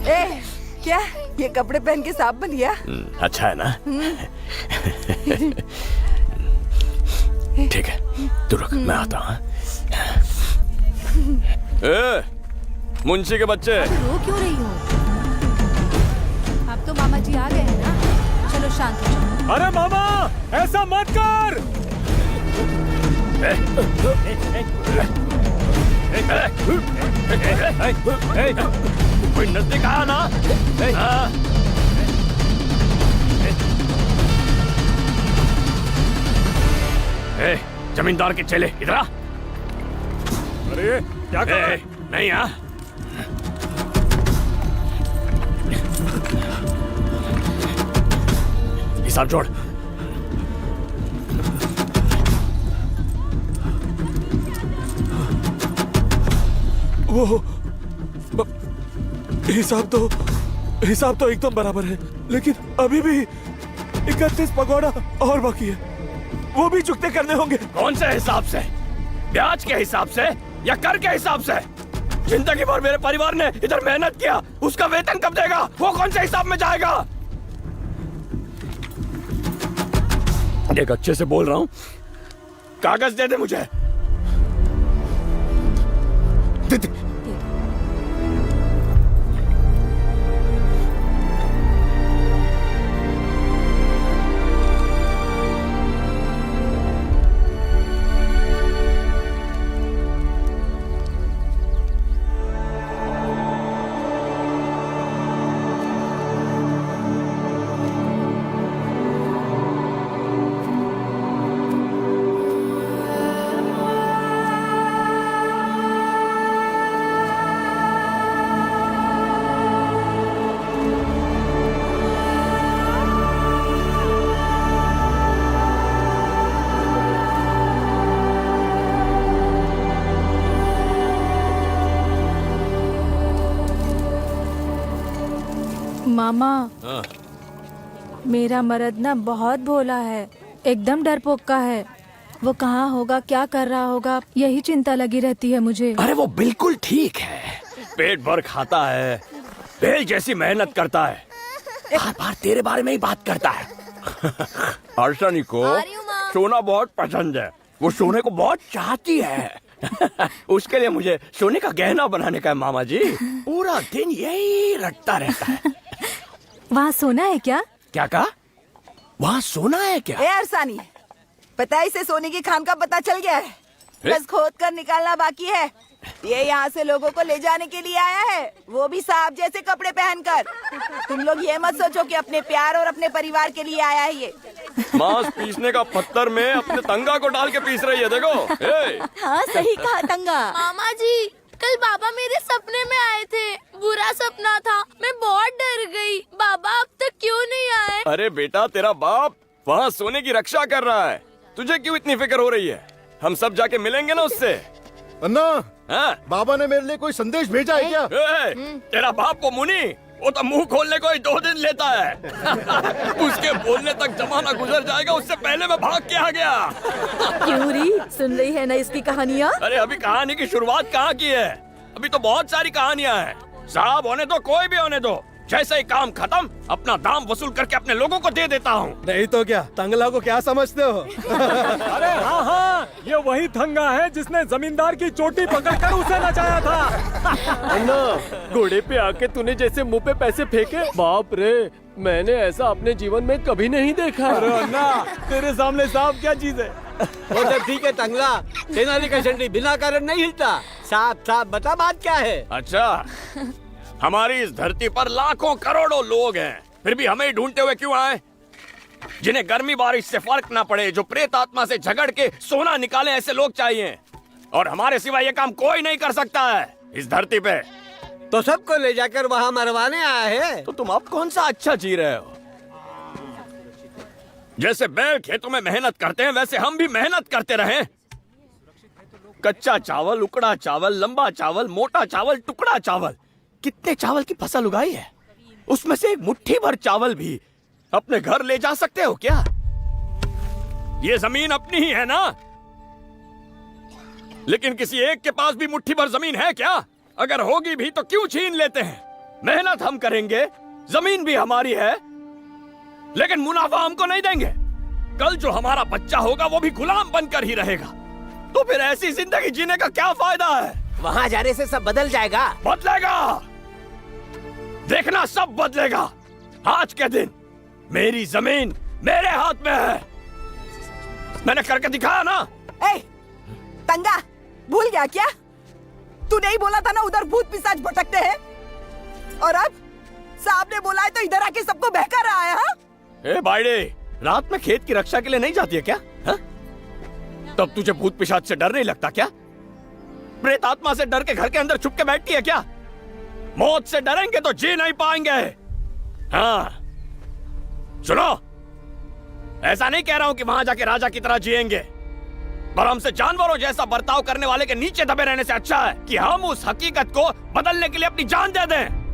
ए, क्या ये कपड़े पहन के सांप बन गया? अच्छा है ना? ठीक है, तू रुक, मैं आता हूँ। मुंशी के बच्चे, रो क्यों रही हो? अब तो मामा जी आ गए हैं ना, चलो शांत हो जाओ। अरे मामा, ऐसा मत कर। कोई नजदीक आया ना? जमींदार के चेले इधर आ। अरे क्या कर रहा है? नहीं आ। हिसाब जोड़। वो हिसाब तो एकदम बराबर है, लेकिन अभी भी 31 पगोड़ा और बाकी है, वो भी चुकते करने होंगे। कौन से हिसाब से? ब्याज के हिसाब से या कर के हिसाब से? जिंदगी भर मेरे परिवार ने इधर मेहनत किया, उसका वेतन कब देगा? वो कौन से हिसाब में जाएगा? देख, अच्छे से बोल रहा हूं, कागज दे दे मुझे। दे। मामा, मेरा मर्द ना बहुत भोला है, एकदम डरपोक का है। वो कहाँ होगा, क्या कर रहा होगा, यही चिंता लगी रहती है मुझे। अरे वो बिल्कुल ठीक है, पेट भर खाता है, बेल जैसी मेहनत करता है, बार बार तेरे बारे में ही बात करता है। अर्शनी को सोना बहुत पसंद है, वो सोने को बहुत चाहती है। उसके लिए मुझे सोने का गहना बनाने का है मामा जी। पूरा दिन यही रटता रहता है। वहाँ सोना है क्या? क्या कहा? वहाँ सोना है क्या? ए अरसानी, पता है इसे सोने की खान का पता चल गया है, बस खोद कर निकालना बाकी है। ये यहाँ से लोगों को ले जाने के लिए आया है, वो भी सांप जैसे कपड़े पहनकर। तुम लोग ये मत सोचो कि अपने प्यार और अपने परिवार के लिए आया है ये। मांस पीसने का पत्थर में अपने तंगा को डाल के पीस रही है, देखो। हाँ सही कहा तंगा। मामा जी, कल बाबा मेरे सपने में आए थे, बुरा सपना था, मैं बहुत डर गई। बाबा अब तक क्यों नहीं आए? अरे बेटा, तेरा बाप वहाँ सोने की रक्षा कर रहा है, तुझे क्यों इतनी फिक्र हो रही है? हम सब जाके मिलेंगे ना उससे। अन्ना, हाँ? बाबा ने मेरे लिए कोई संदेश भेजा है क्या? तेरा बाप को मुनी, वो तो मुंह खोलने को ही 2 दिन लेता है। उसके बोलने तक जमाना गुजर जाएगा, उससे पहले मैं भाग के आ गया। क्यों री, सुन रही है ना इसकी कहानियाँ? अरे अभी कहानी की शुरुआत कहाँ की है, अभी तो बहुत सारी कहानियाँ हैं। साहब होने दो, कोई भी होने दो, जैसे ही काम खत्म अपना दाम वसूल करके अपने लोगों को दे देता हूँ। नहीं तो क्या, तंगला को क्या समझते हो? अरे हाँ हाँ, ये वही थंगा है जिसने जमींदार की चोटी पकड़कर उसे नचाया था। अन्ना, घोड़े पे आके तूने जैसे मुंह पे पैसे फेंके, बाप रे, मैंने ऐसा अपने जीवन में कभी नहीं देखा। अरे अन्ना, तेरे सामने सांप क्या चीज है? वो तो ठीक है तंगला, तेनाली का शंटी बिना कारण नहीं हिलता। साफ साफ बता बात क्या है? अच्छा, हमारी इस धरती पर लाखों करोड़ों लोग हैं, फिर भी हमें ढूंढते हुए क्यों आए? जिन्हें गर्मी बारिश से फर्क ना पड़े, जो प्रेत आत्मा से झगड़ के सोना निकाले, ऐसे लोग चाहिए। और हमारे सिवा ये काम कोई नहीं कर सकता है इस धरती पे। तो सबको ले जाकर वहाँ मरवाने आया है। तो तुम अब कौन सा अच्छा जी रहे हो? जैसे बैल खेतों में मेहनत करते हैं, वैसे हम भी मेहनत करते रहे। कच्चा चावल, उकड़ा चावल, लंबा चावल, मोटा चावल, टुकड़ा चावल, कितने चावल की फसल उगाई है। उसमें से एक मुट्ठी भर चावल भी अपने घर ले जा सकते हो क्या? ये जमीन अपनी ही है ना? लेकिन किसी एक के पास भी मुट्ठी भर जमीन है क्या? अगर होगी भी तो क्यों छीन लेते हैं? मेहनत हम करेंगे, जमीन भी हमारी है, लेकिन मुनाफा हमको नहीं देंगे। कल जो हमारा बच्चा होगा वो भी गुलाम बनकर ही रहेगा। तो फिर ऐसी जिंदगी जीने का क्या फायदा है? वहाँ जाने से सब बदल जाएगा। बदलेगा, देखना सब बदलेगा। आज के दिन मेरी जमीन मेरे हाथ में है। मैंने करके दिखाया ना। ए, तंगा, भूल गया क्या? तू नहीं बोला था ना उधर भूत पिशाच भटकते हैं? और अब साहब ने बोला है तो इधर आके सबको बहका रहा है। हाँ? ए बाइडे, रात में खेत की रक्षा के लिए नहीं जाती है क्या? हा? तब तुझे भूत पिशाच से डर नहीं लगता क्या? प्रेत आत्मा से डर के घर के अंदर छुप के बैठती है क्या? मौत से डरेंगे तो जी नहीं पाएंगे। हाँ सुनो, ऐसा नहीं कह रहा हूं कि वहां जाके राजा की तरह जिएंगे, पर हमसे जानवरों जैसा बर्ताव करने वाले के नीचे दबे रहने से अच्छा है कि हम उस हकीकत को बदलने के लिए अपनी जान दे दें।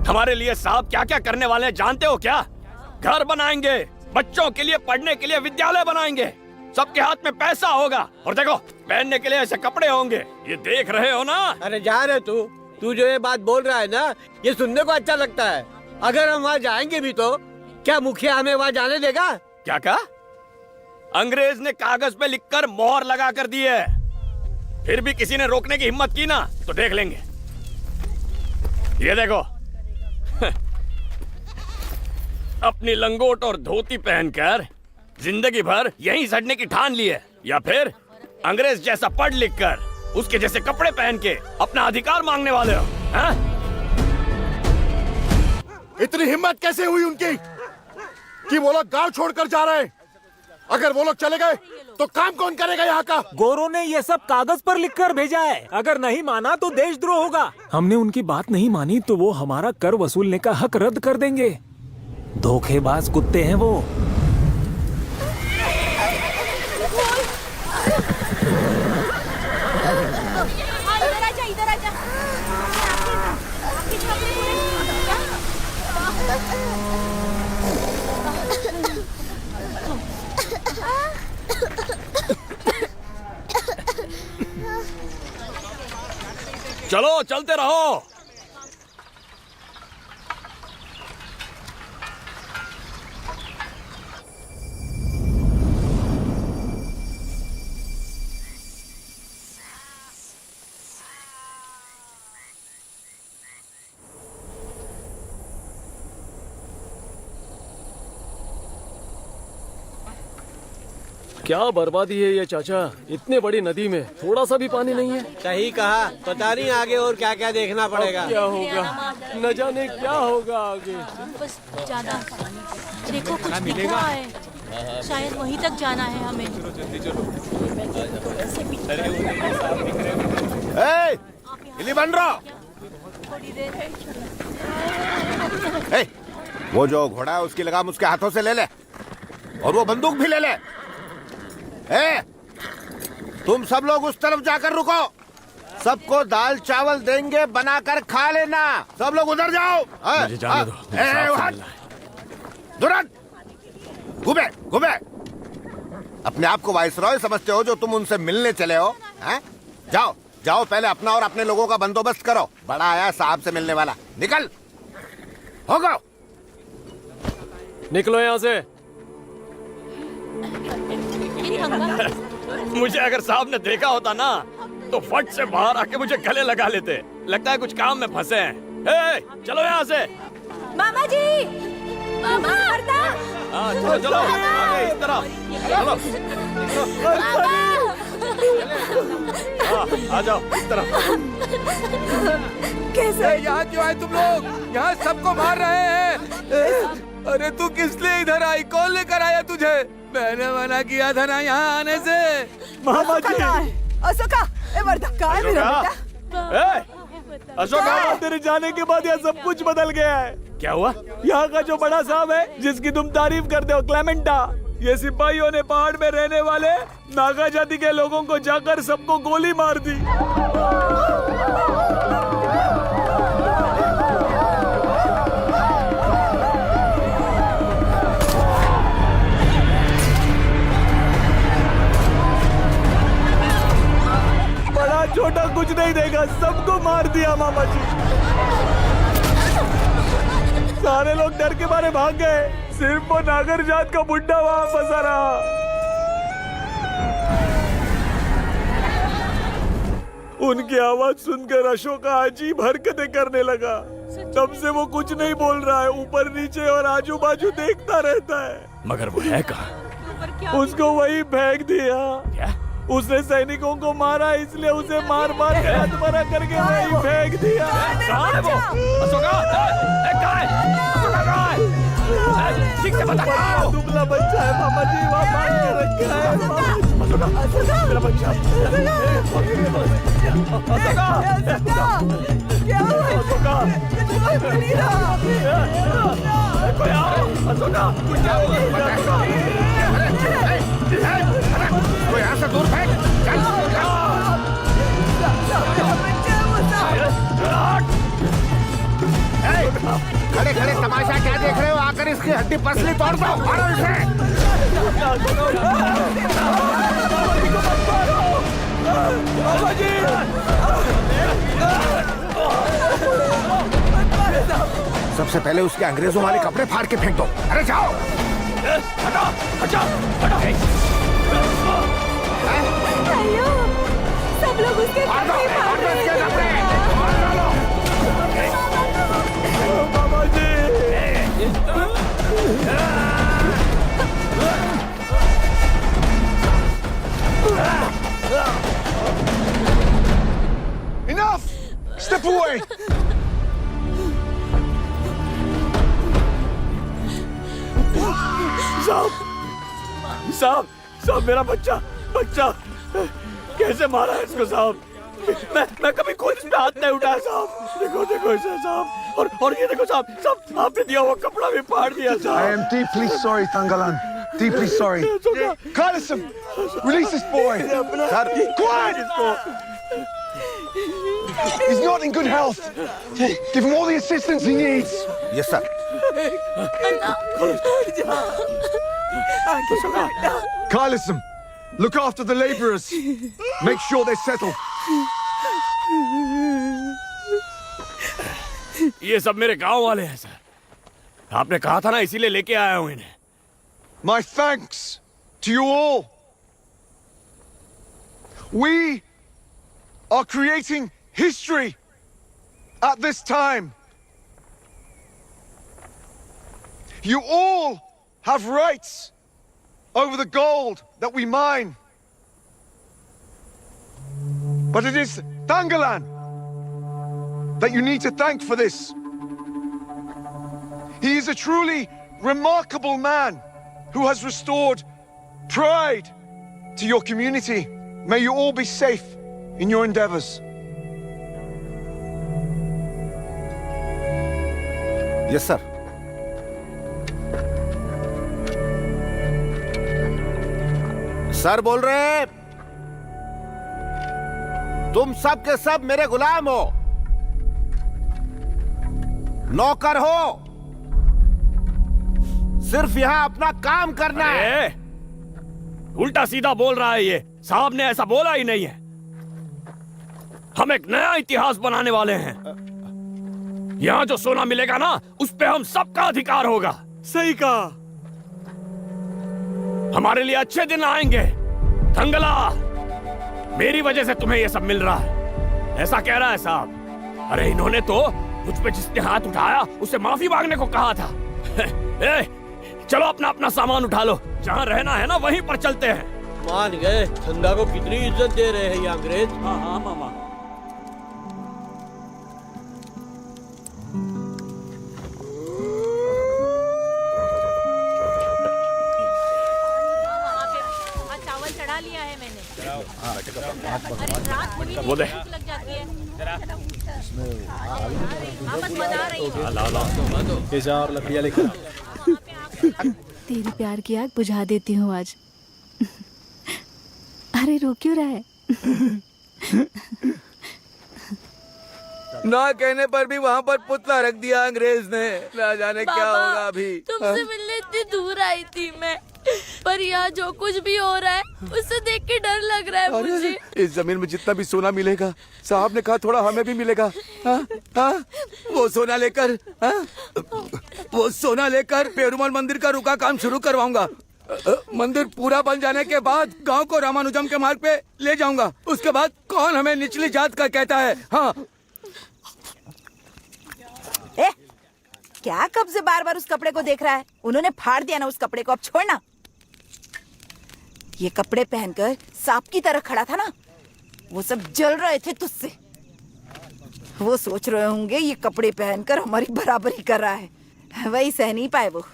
हमारे लिए साहब क्या क्या करने वाले हैं जानते हो क्या? घर बनाएंगे, बच्चों के लिए पढ़ने के लिए विद्यालय बनाएंगे, सबके हाथ में पैसा होगा, और देखो पहनने के लिए ऐसे कपड़े होंगे। ये देख रहे हो ना? अरे जा रहे तू जो ये बात बोल रहा है ना, ये सुनने को अच्छा लगता है। अगर हम वहाँ जाएंगे भी तो क्या मुखिया हमें वहाँ जाने देगा? क्या कहा? अंग्रेज ने कागज पे लिखकर मोहर लगा कर दी है। फिर भी किसी ने रोकने की हिम्मत की ना तो देख लेंगे। ये देखो अपनी लंगोट और धोती पहनकर जिंदगी भर यहीं सड़ने की ठान ली है, या फिर अंग्रेज जैसा पढ़ लिख कर उसके जैसे कपड़े पहन के अपना अधिकार मांगने वाले हो? हाँ? इतनी हिम्मत कैसे हुई उनकी कि वो लोग गांव छोड़कर जा रहे हैं? अगर वो लोग चले गए तो काम कौन करेगा यहाँ का? गोरों ने ये सब कागज पर लिखकर भेजा है। अगर नहीं माना तो देशद्रोह होगा। हमने उनकी बात नहीं मानी तो वो हमारा कर वसूलने का हक रद्द कर देंगे। धोखेबाज कुत्ते हैं वो। इधर आजा। चलो चलते रहो। क्या बर्बादी है ये चाचा, इतने बड़ी नदी में थोड़ा सा भी पानी नहीं है। सही कहा, पता नहीं आगे और क्या क्या देखना पड़ेगा। क्या होगा न जाने क्या होगा आगे। बस ज्यादा देखो कुछ दिख रहा है, शायद वहीं तक जाना है हमें। गिली बन रहा। थोड़ी देर वो जो घोड़ा है उसकी लगाम उसके हाथों से ले ले, और वो बंदूक भी ले ले। तुम सब लोग उस तरफ जाकर रुको, सबको दाल चावल देंगे, बनाकर खा लेना। सब लोग उधर जाओ। मुझे जाने दो। तुरंत घुमे घुमे। अपने आप को वाइसरॉय समझते हो जो तुम उनसे मिलने चले हो? जाओ जाओ, पहले अपना और अपने लोगों का बंदोबस्त करो। बड़ा आया साहब से मिलने वाला। निकल होगा। निकलो यहाँ से। मुझे अगर साहब ने देखा होता ना तो फट से बाहर आके मुझे गले लगा लेते। लगता है कुछ काम में फंसे हैं। चलो यहाँ से। मामा जी, मामा हाँ चलो चलो, आगे इस तरफ चलो। आ जाओ इस तरफ। कैसे? यहाँ क्यों आए तुम लोग? यहाँ सबको मार रहे हैं। अरे तू किस लिए इधर आई? कौन लेकर आया तुझे? मैंने मना किया था ना यहाँ आने से। मामा जी, अशोका, ए वर्धा, कहाँ है मेरा बेटा? अशोका, तेरे जाने के बाद यह सब कुछ बदल गया है। क्या हुआ? यहाँ का जो बड़ा साहब है जिसकी तुम तारीफ करते हो, क्लेमेंटा, ये सिपाहियों ने पहाड़ में रहने वाले नागा जाति के लोगों को जाकर सबको गोली मार दी। बड़ा छोटा कुछ नहीं देगा, सबको मार दिया मामा जी। सारे लोग डर के मारे भाग गए, सिर्फ वो नागर जात का बुड्ढा वहां फंसा रहा। उनकी आवाज सुनकर अशोका अजीब हरकतें करने लगा। तब से वो कुछ नहीं बोल रहा है, ऊपर नीचे और आजू बाजू देखता रहता है। मगर वो है कहाँ? उसको वही फेंक दिया। क्या? उसने सैनिकों को मारा, इसलिए उसे मार मार के हथमरा करके वही फेंक दिया। कहाँ है वो? अशोका! कहाँ है? अशोका कहाँ है? ठीक से बता, कहाँ है वो? दुबला बच्चा है मामा जी, वहाँ बांध के रखा है। अशोका, मेरा बच्चा। अशोका, क्या हुआ? अशोका, नहीं रहा। कोई आओ, अशोका, क्या हुआ? कोई यहाँ से दूर फेंक। खड़े खड़े तमाशा क्या देख रहे हो? आकर इसकी हड्डी पसली तोड़ दो। मारो इसे। सबसे पहले उसके अंग्रेजों वाले कपड़े फाड़ के फेंक दो। अरे जाओ। हटो, हटो, हटो। अयो, सब लोग उसके फाड़ दो, फाड़ दो इसके कपड़े। मार डालो। मामा जी, Enough! Step away! साहब, मेरा बच्चा कैसे मारा है इसको साहब? मैं कभी खुद इस पे हाथ नहीं उठाया साहब। देखो इसे साहब, और ये देखो साहब, आपने दिया हुआ कपड़ा भी फाड़ दिया I साहब। am deeply sorry, Tangalan. Deeply sorry. Carlison, release this boy. quiet इसको। He's not in good health. Give him all the assistance he needs. Yes, sir. Carlison, look after the laborers. Make sure they settle. ये सब मेरे गांव वाले हैं sir. आपने कहा था ना, इसीलिए लेके आया हूं इन्हें। My thanks to you all. We are creating history at this time. You all have rights over the gold that we mine. But it is Tangalan that you need to thank for this. He is a truly remarkable man who has restored pride to your community. May you all be safe in your endeavors. Yes, sir. Sir बोल रहे हैं, तुम सब के सब मेरे गुलाम हो, नौकर हो, सिर्फ यहां अपना काम करना है। उल्टा सीधा बोल रहा है ये। साहब ने ऐसा बोला ही नहीं है। हम एक नया इतिहास बनाने वाले हैं। यहाँ जो सोना मिलेगा ना, उस पे हम सबका अधिकार होगा। सही कहा। हमारे लिए अच्छे दिन आएंगे। थंगला, मेरी वजह से तुम्हें ये सब मिल रहा है, ऐसा कह रहा है साहब। अरे इन्होंने तो मुझ पे जिसने हाथ उठाया उसे माफी मांगने को कहा था। चलो अपना अपना सामान उठा लो, जहाँ रहना है ना वहीं पर चलते हैं। मान गए। धंधा को कितनी इज्जत दे रहे हैं ये अंग्रेज। हाँ हाँ मामा। चावल चढ़ा लिया है मैंने। वो दे। लग जाती है। बस बता रही हूँ। तेरी प्यार की आग बुझा देती हूँ आज। अरे रो क्यों रहा है? ना कहने पर भी वहाँ पर पुतला रख दिया अंग्रेज ने। ना जाने क्या बाबा, होगा अभी। तुमसे मिलने इतनी दूर आई थी मैं, पर यहाँ जो कुछ भी हो रहा है उससे देख के डर लग रहा है मुझे। इस जमीन में जितना भी सोना मिलेगा, साहब ने कहा थोड़ा हमें भी मिलेगा। हाँ? हाँ? वो सोना लेकर, हाँ? वो सोना लेकर पेरुमल मंदिर का रुका काम शुरू करवाऊंगा। मंदिर पूरा बन जाने के बाद गांव को रामानुजम के मार्ग पे ले जाऊंगा। उसके बाद कौन हमें निचली जात का कहता है। हाँ। ए, क्या कब से बार बार उस कपड़े को देख रहा है? उन्होंने फाड़ दिया ना उस कपड़े को, अब छोड़ना। ये कपड़े पहनकर सांप की तरह खड़ा था ना, वो सब जल रहे थे तुझसे। वो सोच रहे होंगे ये कपड़े पहनकर हमारी बराबरी कर रहा है, वही सह नहीं पाए वो।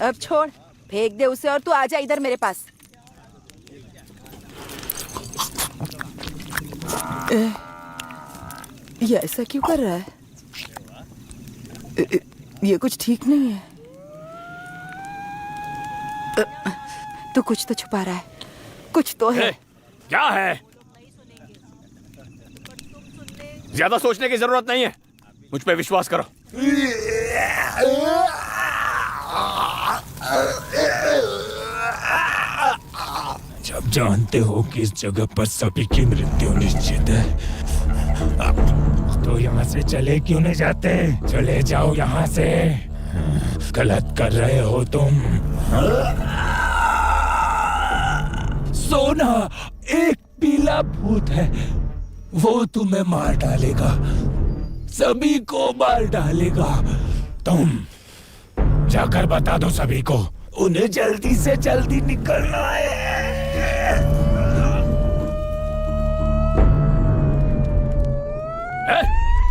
अब छोड़, फेंक दे उसे और तू आजा इधर मेरे पास। ये ऐसा क्यों कर रहा है? ये कुछ ठीक नहीं है। तू कुछ तो छुपा रहा है, कुछ तो है। क्या है? ज्यादा सोचने की जरूरत नहीं है, मुझ पे विश्वास करो। जब जानते हो कि इस जगह पर सभी की मृत्यु निश्चित है, तो यहाँ से चले क्यों नहीं जाते? चले जाओ यहाँ से, गलत कर रहे हो तुम। सोना एक पीला भूत है, वो तुम्हें मार डालेगा, सभी को मार डालेगा। तुम जाकर बता दो सभी को, उन्हें जल्दी से जल्दी निकलना है।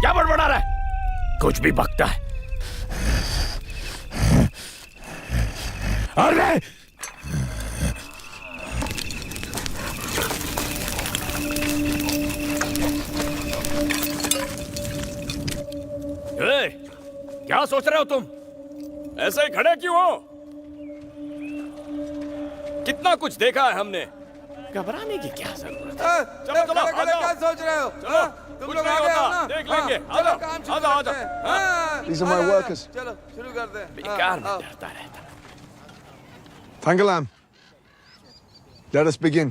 क्या बड़बड़ा रहा है? कुछ भी बकता है। अरे क्या सोच रहे हो तुम? ऐसे ही खड़े क्यों हो? कितना कुछ देखा है हमने, घबराने की क्या जरूरत है? चलो चलो, क्या सोच रहे हो? चलो, तुम लोग आ गए हो ना? देख लेंगे। चलो काम शुरू करते हैं। These are my workers. चलो शुरू करते हैं। बेकार में डरता रहता। Thangalam, let us begin.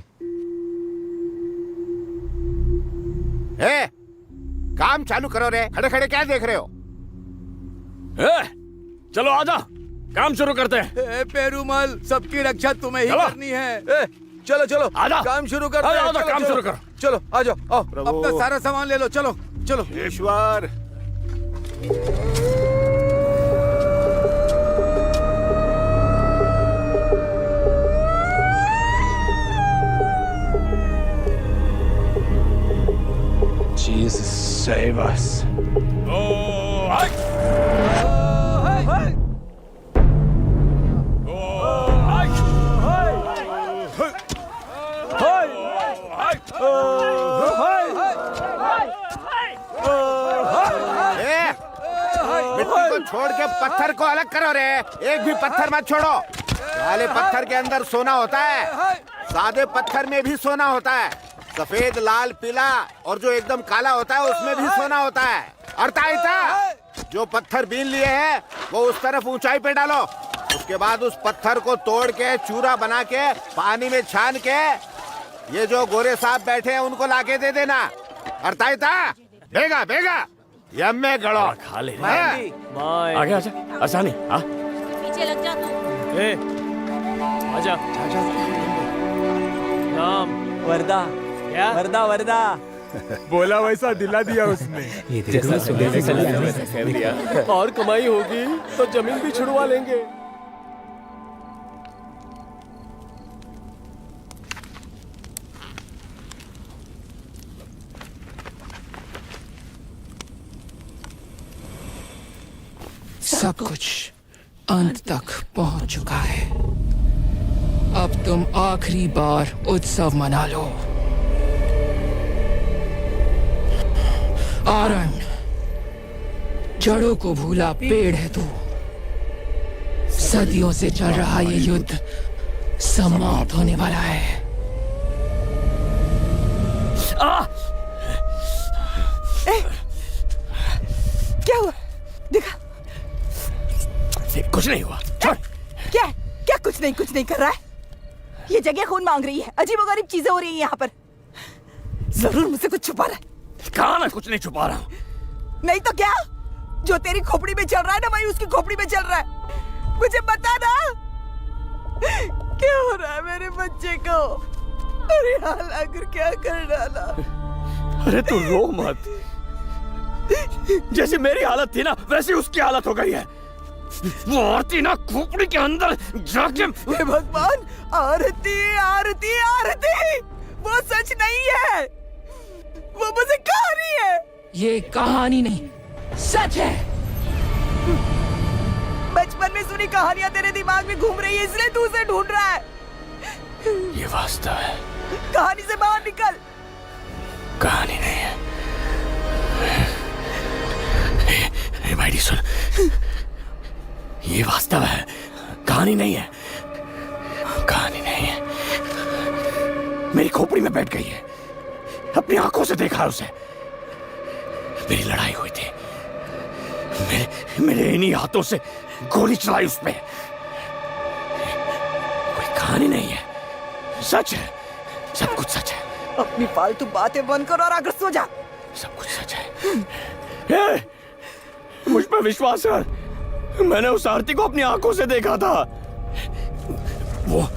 काम चालू करो रे, खड़े खड़े क्या देख रहे हो? चलो आजा, काम शुरू करते हैं। पेरुमल, सबकी रक्षा तुम्हें ही चलो। करनी है। चलो चलो आजा, काम शुरू करते हैं। आजा, चलो, काम चलो। शुरू करो। चलो आ जाओ, आओ प्रभु। अपना सारा सामान ले लो। चलो चलो। ईश्वर, Jesus save us. मिट्टी को छोड़ के पत्थर को अलग करो रे, एक भी पत्थर मत छोड़ो। काले पत्थर के अंदर सोना होता है, सादे पत्थर में भी सोना होता है, सफेद लाल पीला और जो एकदम काला होता है उसमें भी सोना होता है। अर्थात जो पत्थर बीन लिए हैं वो उस तरफ ऊंचाई पे डालो, उसके बाद उस पत्थर को तोड़ के चूरा बना के पानी में छान के ये जो गोरे सांप बैठे हैं उनको लाके दे देना। अर्थात भेगा भेगा यम्मे गड़ो खा ले। बाय। आगे आजा, आसानी। हाँ पीछे लग जा तू। आजा राम वरदा, क्या वरदा वरदा बोला वैसा दिला दिया उसने। और कमाई होगी तो जमीन भी छुड़वा लेंगे। सब कुछ अंत तक पहुंच चुका है। अब तुम आखिरी बार उत्सव मना लो। आरन, जड़ों को भूला पेड़ है तू। सदियों से चल रहा ये युद्ध समाप्त होने वाला है। क्या हुआ? देखा? कुछ नहीं हुआ। छोड़। क्या क्या कुछ नहीं कर रहा है? ये जगह खून मांग रही है। अजीबोगरीब चीजें हो रही हैं यहाँ पर। जरूर मुझसे कुछ छुपा रहा है। कहा मैं कुछ नहीं छुपा रहा हूँ। नहीं तो क्या? जो तेरी खोपड़ी में चल रहा है ना, वही उसकी खोपड़ी में चल रहा है। मुझे बता ना, क्या हो रहा है मेरे बच्चे को? अरे हाल आकर क्या कर डाला? अरे तू रो मत। जैसी मेरी हालत थी ना, वैसी उसकी हालत हो गई है। वो आरती ना खोपड़ी के अंदर जाके। हे भगवान, आरती आरती आरती, वो सच नहीं है। वो मुझे कहानी है। ये कहानी नहीं, सच है। बचपन में सुनी कहानियां तेरे दिमाग में घूम रही है, इसलिए तू उसे ढूंढ रहा है। ये वास्तव है। कहानी से बाहर निकल। कहानी नहीं है। माइडी सुन, ये वास्तव है, कहानी नहीं है। कहानी नहीं है। मेरी खोपड़ी में बैठ गई है। अपनी आंखों से देखा है उसे। मेरी लड़ाई हुई थी। मेरे इन्हीं हाथों से गोली चलाई उस पे। कोई कहानी नहीं है, सच है। सब कुछ सच है। अपनी फालतू बातें बंद कर और आकर सो जा। सब कुछ सच है। मुझ पर विश्वास कर। मैंने उस आरती को अपनी आंखों से देखा था। वो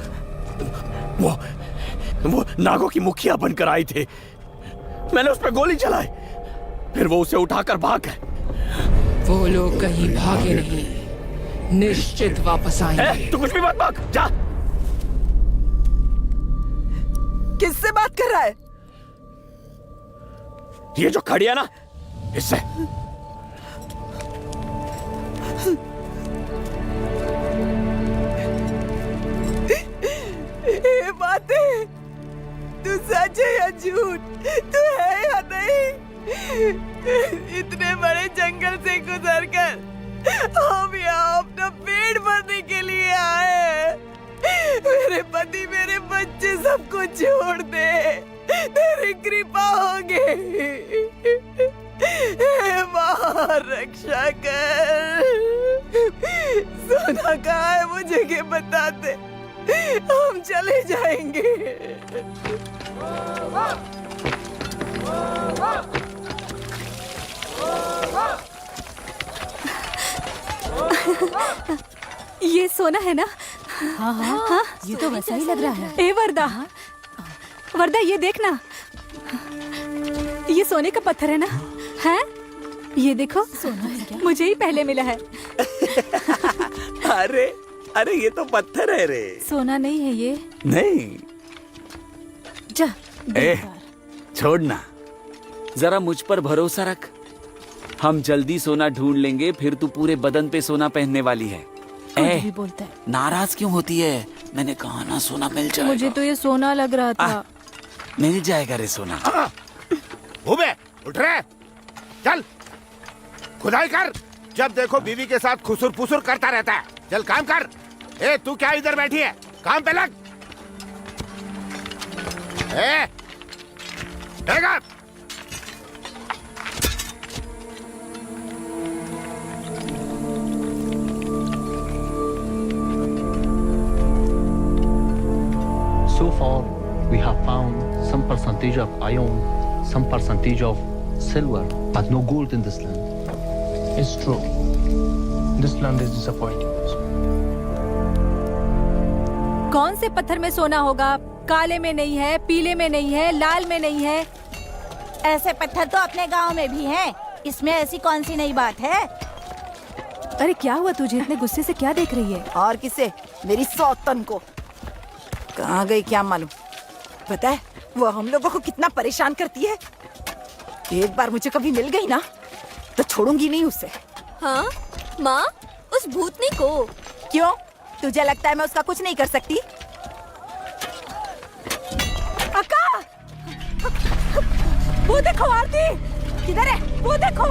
नागों की मुखिया बनकर आई थी। मैंने उस पर गोली चलाई, फिर वो उसे उठाकर भाग गए। वो लोग कहीं भागे नहीं, निश्चित वापस आएंगे। तू कुछ भी मत भाग, जा। किससे बात कर रहा है? ये जो खड़ी है ना, इससे। ये बातें तू सच है या झूठ? तू है या नहीं? इतने बड़े जंगल से गुजरकर हम यहाँ अपना पेट भरने के लिए आए। मेरे पति, मेरे बच्चे, सबको छोड़ दे। तेरी कृपा होगी। मां, रक्षा कर। सोना कहाँ है? मुझे के बता दे, हम चले जाएंगे। ये सोना है ना? हाँ हाँ, हाँ, ये तो वैसा ही लग रहा है। ए वरदा, वरदा ये देखना, ये सोने का पत्थर है ना? है? ये देखो, सोना है क्या? मुझे ही पहले मिला है। अरे अरे, ये तो पत्थर है रे। सोना नहीं है ये। नहीं। जा, छोड़ना, जरा मुझ पर भरोसा रख। हम जल्दी सोना ढूंढ लेंगे, फिर तू पूरे बदन पे सोना पहनने वाली है। भी बोलता है। नाराज क्यों होती है? मैंने कहा ना सोना मिल जाएगा। मुझे तो ये सोना लग रहा था। मिल जाएगा रे सोना। उबे, उठ रहे, चल खुदाई कर। जब देखो बीवी के साथ खुसुर फुसुर करता रहता है। चल काम कर। ए, तू क्या इधर बैठी है? काम पे लग। देखा? So far, we have found some percentage of iron, some percentage of silver, but no gold in this land. It's true. This land is disappointing us. कौन से पत्थर में सोना होगा? काले में नहीं है, पीले में नहीं है, लाल में नहीं है। ऐसे पत्थर तो अपने गांव में भी हैं। इसमें ऐसी कौन सी नई बात है? अरे क्या हुआ तुझे? इतने गुस्से से क्या देख रही है? और किसे? मेरी सौतन को। कहाँ गई क्या मालूम। पता है वो हम लोगों को कितना परेशान करती है। एक बार मुझे कभी मिल गई ना तो छोड़ूंगी नहीं उसे। हाँ, माँ, उस भूतनी को। क्यों? तुझे लगता है मैं उसका कुछ नहीं कर सकती? अक्का! वो देखो आरती! किधर है? वो देखो!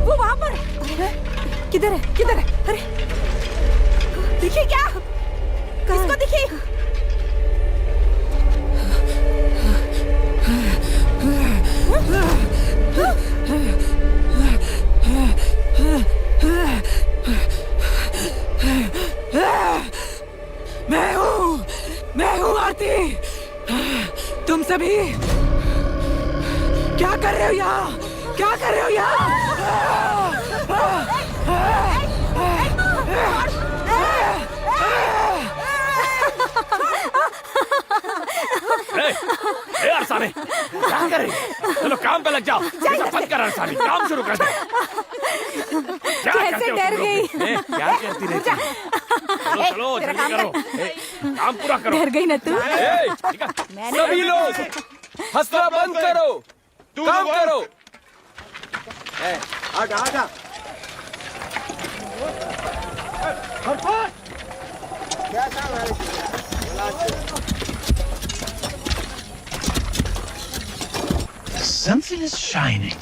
वो वहाँ पर! किधर है? किधर है? अरे! दिखी क्या? किसको दिखी? मैं हूँ आरती। तुम सभी क्या कर रहे हो यहाँ? क्या कर रहे हो यहाँ? ए अरसाने, क्या कर रही है? चलो काम पे लग जाओ। ऐसा मत कर अरसाने, काम शुरू कर दे। क्या कैसे डर गई? क्या कहती रहती है? चलो चलो जल्दी करो। काम पूरा करो। डर गई ना तू? सभी लोग हंसना बंद करो, काम करो। आजा आजा। Something is shining.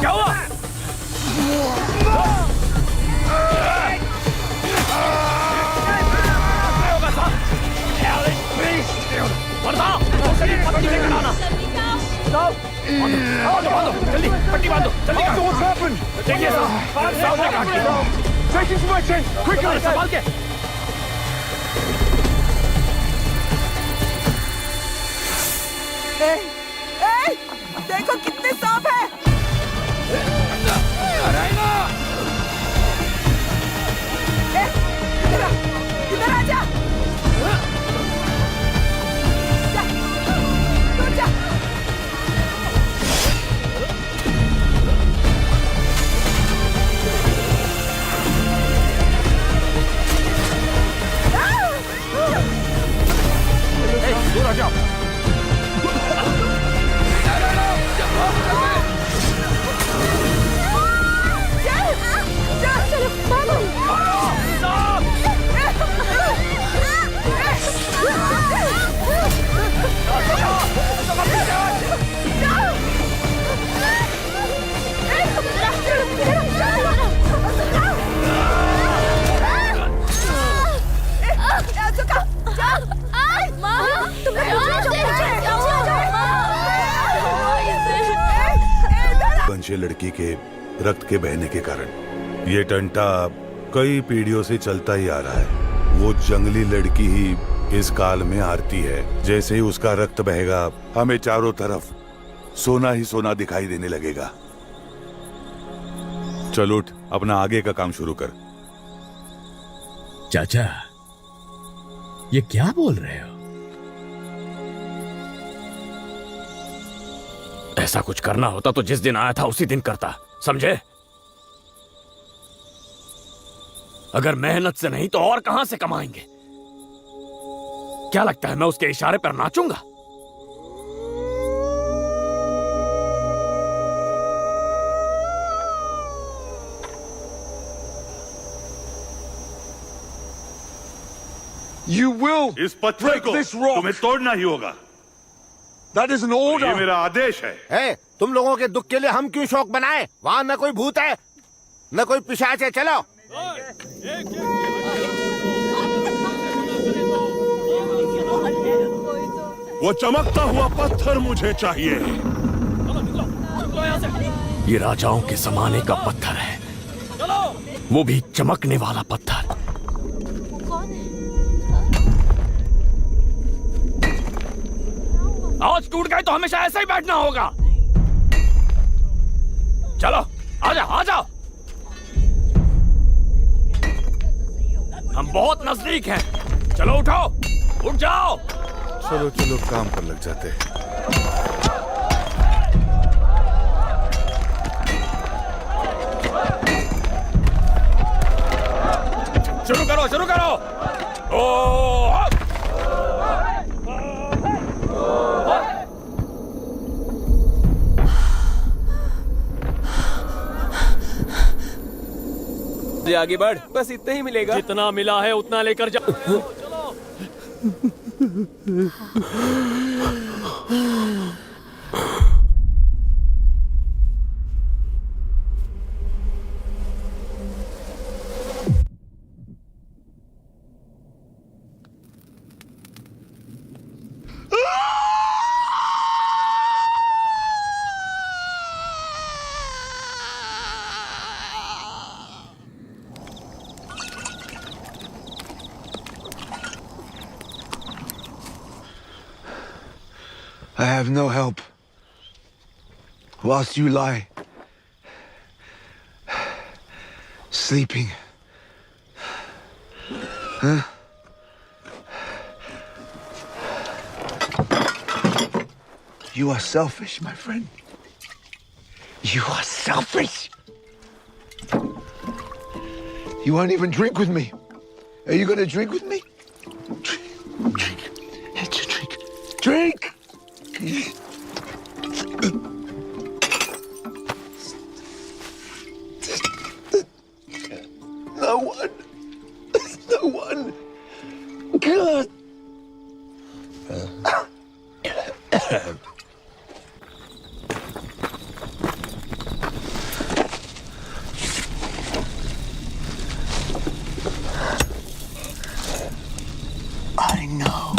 क्या हुआ? जल्दी पट्टी बांधो, जल्दी देखिए सामने काट के संभाल के। देखो कितने सांप है। इधर आ जा। जा। दूर आ जाओ। बंशे लड़की के रक्त के बहने के कारण ये टंटा कई पीढ़ियों से चलता ही आ रहा है। वो जंगली लड़की ही इस काल में आरती है। जैसे ही उसका रक्त बहेगा हमें चारों तरफ सोना ही सोना दिखाई देने लगेगा। चल उठ, अपना आगे का काम शुरू कर। चाचा, ये क्या बोल रहे हो? ऐसा कुछ करना होता तो जिस दिन आया था उसी दिन करता, समझे? अगर मेहनत से नहीं तो और कहां से कमाएंगे? क्या लगता है मैं उसके इशारे पर नाचूंगा? You will इस पत्थर को तुम्हें तोड़ना ही होगा। That is an order. ये मेरा आदेश है। तुम लोगों के दुख के लिए हम क्यों शोक बनाए? वहाँ न कोई भूत है न कोई पिशाच है। चलो। वो चमकता हुआ पत्थर मुझे चाहिए। ये राजाओं के जमाने का पत्थर है, वो भी चमकने वाला पत्थर। आओ फौज टूट गई तो हमेशा ऐसा ही बैठना होगा। चलो आ जाओ। हम बहुत नजदीक हैं। चलो उठो, उठ जाओ। चलो काम पर लग जाते हैं। शुरू करो। आगे बढ़, बस इतना ही मिलेगा। जितना मिला है उतना लेकर जा। I have no help. Whilst you lie, sleeping. Huh? You are selfish, my friend. You are selfish. You won't even drink with me. Are you going to drink with me? Drink. It's a drink. Drink! No one. God. I know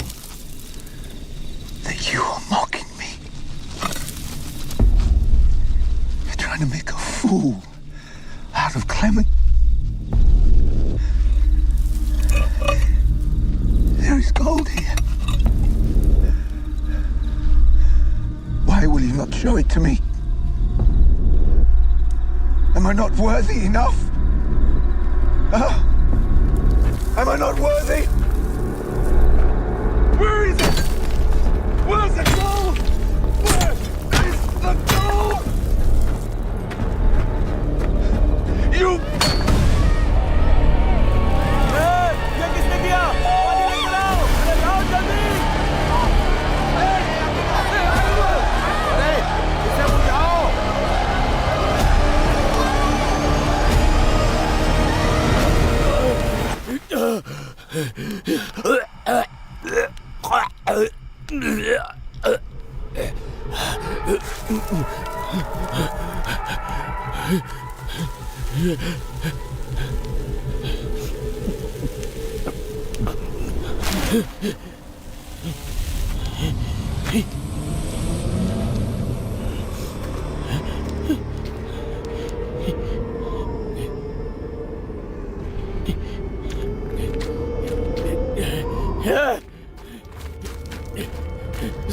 that you are mocking me. You're trying to make a fool out of Clement. There is gold here. Why will you not show it to me? Am I not worthy enough? Huh? Am I not worthy? Where is it? Where's the gold? Where is the gold? You... ये किसने किया? पानी लेकर आओ! अरे लाओ जल्दी! अरे इसे बुझाओ।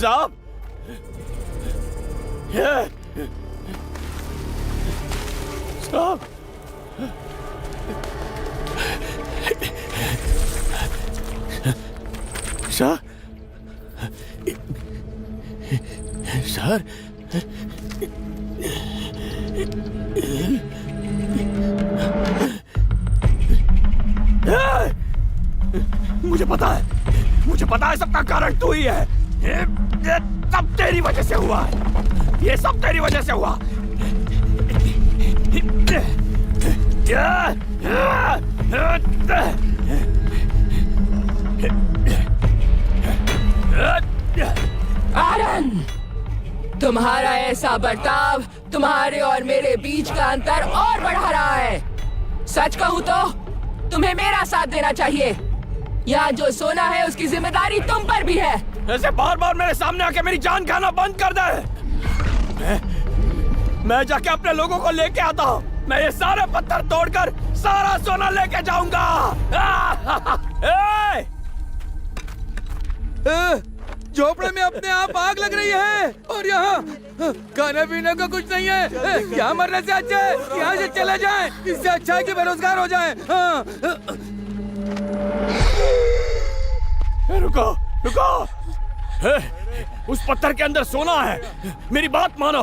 साहब, साहब, सर, सर, मुझे पता है सबका कारण तू ही है। ये सब तेरी वजह से हुआ है। ये सब तेरी वजह से हुआ। आनंद, तुम्हारा ऐसा बर्ताव तुम्हारे और मेरे बीच का अंतर और बढ़ा रहा है। सच कहूँ तो तुम्हें मेरा साथ देना चाहिए। यहाँ जो सोना है उसकी जिम्मेदारी तुम पर भी है। ऐसे बार बार मेरे सामने आके मेरी जान खाना बंद कर दे। मैं जाके अपने लोगों को लेके आता हूँ। मैं ये सारे पत्थर तोड़कर सारा सोना लेके जाऊंगा। झोपड़े में अपने आप आग लग रही है और यहाँ खाने पीने का कुछ नहीं है। यहाँ मरने से अच्छा है यहाँ से चले जाएं। इससे अच्छा है कि बेरोजगार हो जाएं। हाँ। रुको रुको, उस पत्थर के अंदर सोना है। मेरी बात मानो,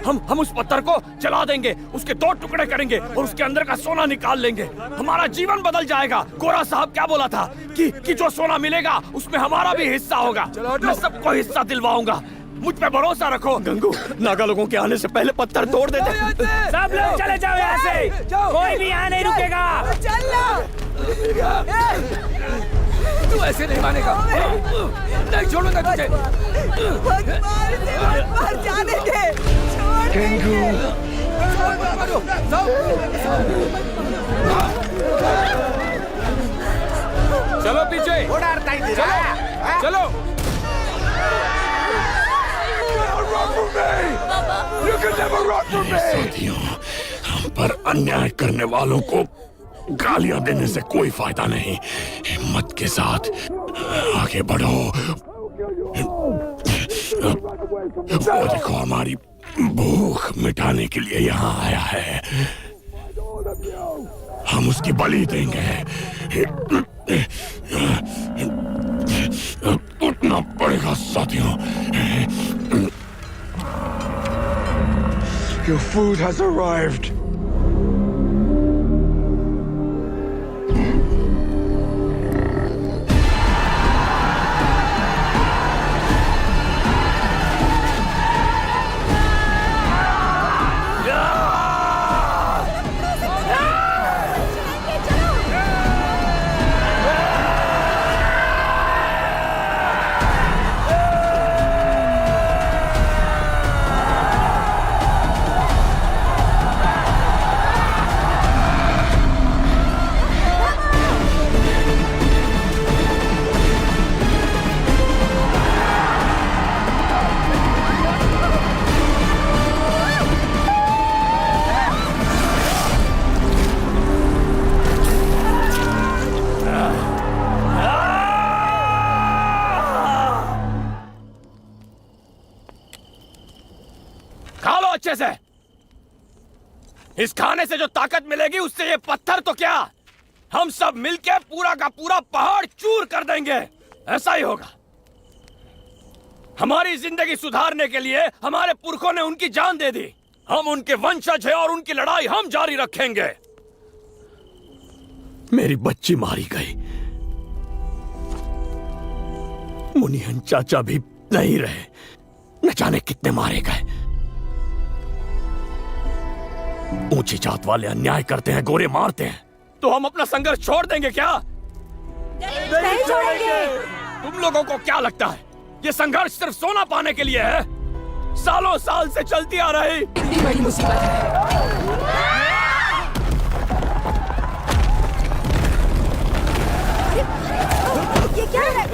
हम उस पत्थर को जला देंगे, उसके 2 टुकड़े करेंगे और उसके अंदर का सोना निकाल लेंगे। हमारा जीवन बदल जाएगा। गोरा साहब क्या बोला था कि जो सोना मिलेगा उसमें हमारा भी हिस्सा होगा। मैं सबको हिस्सा दिलवाऊंगा, मुझ पे भरोसा रखो। गंगू, नागा लोगों के आने से पहले पत्थर तोड़ देते। सब लोग चले जाओ यहाँ से, कोई भी यहाँ नहीं रुकेगा। तू ऐसे नहीं मानेगा, नहीं छोड़ूंगा तुझे। मर जाने दे। चलो पीछे, चलो। साथियों, हम पर अन्याय करने वालों को गालियां देने से कोई फायदा नहीं। हिम्मत के साथ आगे बढ़ो। वो देखो, हमारी भूख मिटाने के लिए यहाँ आया है। हम उसकी बलि देंगे। उठना पड़ेगा साथियों। Your food has arrived. अच्छे से। इस खाने से जो ताकत मिलेगी उससे ये पत्थर तो क्या, हम सब मिलके पूरा का पूरा पहाड़ चूर कर देंगे। ऐसा ही होगा। हमारी जिंदगी सुधारने के लिए हमारे पुरखों ने उनकी जान दे दी। हम उनके वंशज हैं और उनकी लड़ाई हम जारी रखेंगे। मेरी बच्ची मारी गई, मुनिहन चाचा भी नहीं रहे, न जाने कितने मारे गए। ऊंची जात वाले अन्याय करते हैं, गोरे मारते हैं, तो हम अपना संघर्ष छोड़ देंगे क्या? नहीं छोड़ेंगे। तुम लोगों को क्या लगता है ये संघर्ष सिर्फ सोना पाने के लिए है? सालों साल से चलती आ रही बड़ी मुसीबत है। ये क्या है?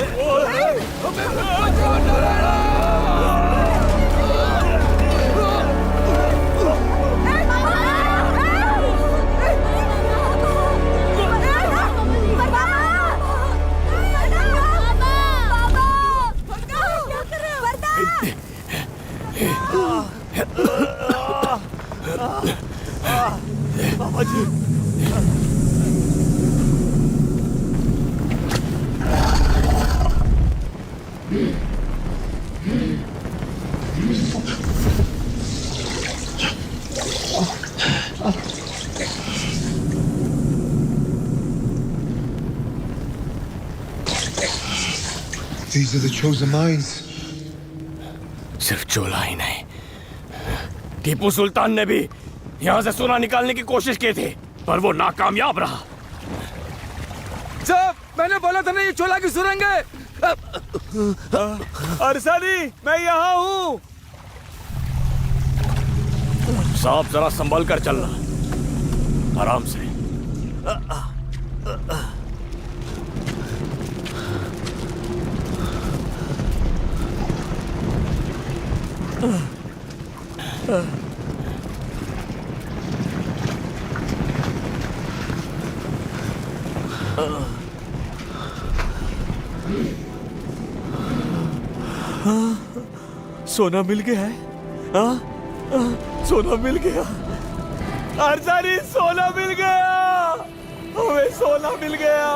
बाबा जी, These are the chosen mines. सिर्फ चोला ही नहीं, टीपू सुल्तान ने भी यहाँ से सोना निकालने की कोशिश की थी, पर वो नाकामयाब रहा। साहब, मैंने बोला था ना ये चोला की सुरंग है। अरसानी, मैं यहाँ हूँ। साहब जरा संभल कर चलना, आराम से। सोना मिल गया है। सोना मिल गया। अर्जानी सोना मिल गया। हमें सोना मिल गया।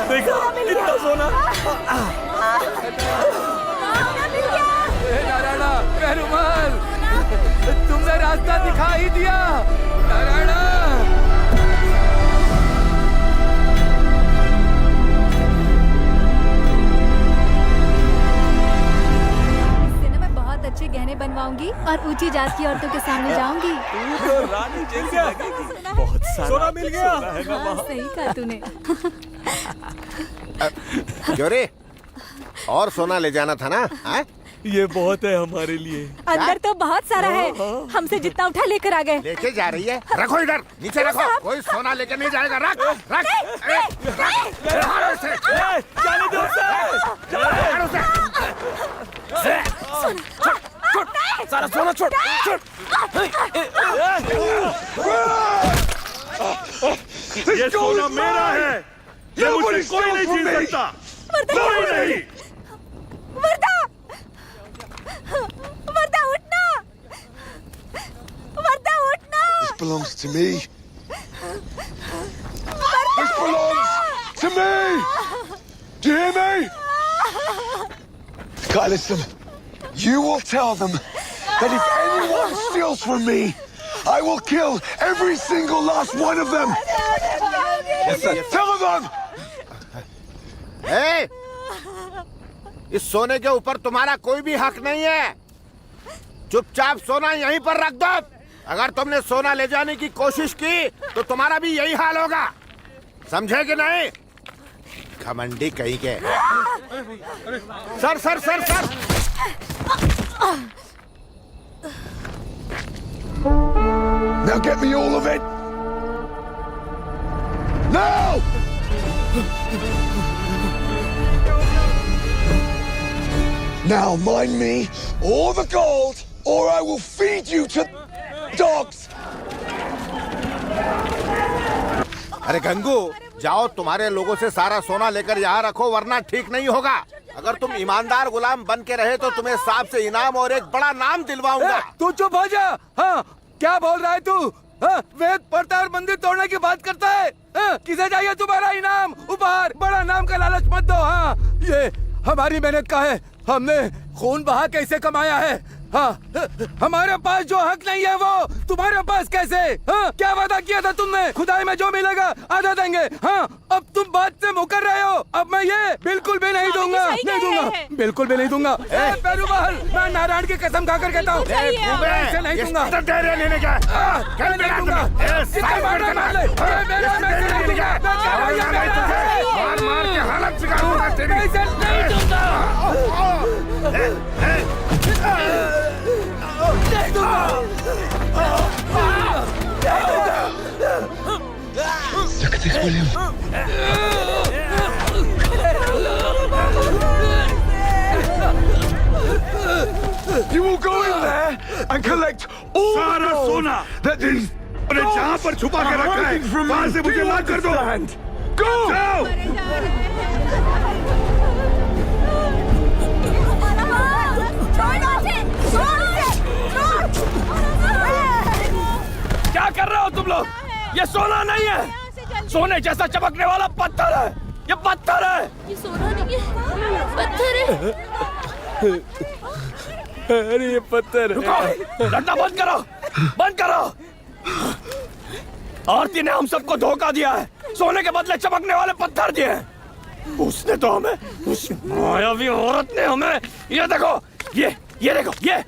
देखा कितना सोना। नारायणा पेरुमाल, तुमने रास्ता दिखा ही दिया। नारायणा अच्छे गहने बनवाऊंगी और ऊंची जात की औरतों के सामने जाऊंगी। तू तो रानी जैसी लगेगी। बहुत सारा सोना मिल गया। हाँ, सही कहा तूने। क्यों रे? और सोना ले जाना था ना? ये बहुत है हमारे लिए। अंदर तो बहुत सारा है, हमसे जितना उठा लेकर आ गए। लेके जा रही है? रखो इधर, नीचे रखो। कोई सोना लेके नहीं जाएगा। रख रख। जाने दो सारा सोना छोड़ छोड़। ये सोना मेरा है। ये मुझे कोई नहीं छीन सकता। कोई नहीं। वर्दा, वर्दा उठना, वर्दा उठना। This belongs to me. This belongs to me. Do you hear me? Guy, listen. You will tell them that if anyone steals from me, I will kill every single last one of them. Listen, tell them. Hey! इस सोने के ऊपर तुम्हारा कोई भी हक नहीं है। चुपचाप सोना यहीं पर रख दो। अगर तुमने सोना ले जाने की कोशिश की तो तुम्हारा भी यही हाल होगा। समझे कि नहीं? घमंडी कहीं के। Sir sir sir sir. Now get me all of it. Now! Now mind me all the gold, or I will feed you to dogs. अरे गंगू, जाओ तुम्हारे लोगों से सारा सोना लेकर यहाँ रखो, वरना ठीक नहीं होगा। अगर तुम ईमानदार गुलाम बन के रहे तो तुम्हें साहब से इनाम और एक बड़ा नाम दिलवाऊंगा। तू चुप हो जा। हाँ, क्या बोल रहा है तू? वेद पढ़ता और मंदिर तोड़ने की बात करता है। किसे चाहिए तुम्हारा इनाम, उपहार? बड़ा नाम का लालच मत दो। हाँ, ये हमारी मेहनत का है। हमने खून बहा कैसे कमाया है। हाँ, हमारे पास जो हक नहीं है वो तुम्हारे पास कैसे? हाँ, क्या वादा किया था तुमने? खुदाई में जो मिलेगा आधा देंगे। हाँ, अब तुम बात से मुकर रहे हो। अब मैं ये बिल्कुल भी नहीं दूंगा, नहीं दूंगा, बिल्कुल भी नहीं दूंगा। पेरुमाल, मैं नारायण की कसम खाकर कहता हूँ, ऐसे नहीं दूंगा। लेने का नहीं दूंगा। मार मार के हालत बिगाड़ूंगा तेरी। नहीं दूंगा। Look at this, William. You will go in there and collect all सारा the सोना that these जहाँ पर छुपा के रखा है वहाँ से मुझे ला कर दो। Go! जाओ। क्या कर रहे हो तुम लोग? ये सोना नहीं है, सोने जैसा चमकने वाला पत्थर है। ये पत्थर है। ये सोना नहीं है, पत्थर है। अरे ये पत्थर है। रुको, लड़ना बंद करो, बंद करो। आरती ने हम सबको धोखा दिया है, सोने के बदले चमकने वाले पत्थर दिए हैं। उसने तो हमें, उस मायावी औरत ने हमें, ये देखो, ये देखो, ये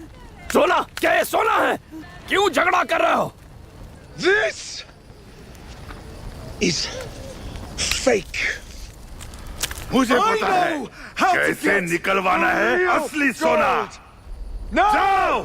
सोना, क्या ये सोना है? क्यों झगड़ा कर रहे हो? This is fake. मुझे पता है कैसे निकलवाना है असली सोना। No! जाओ।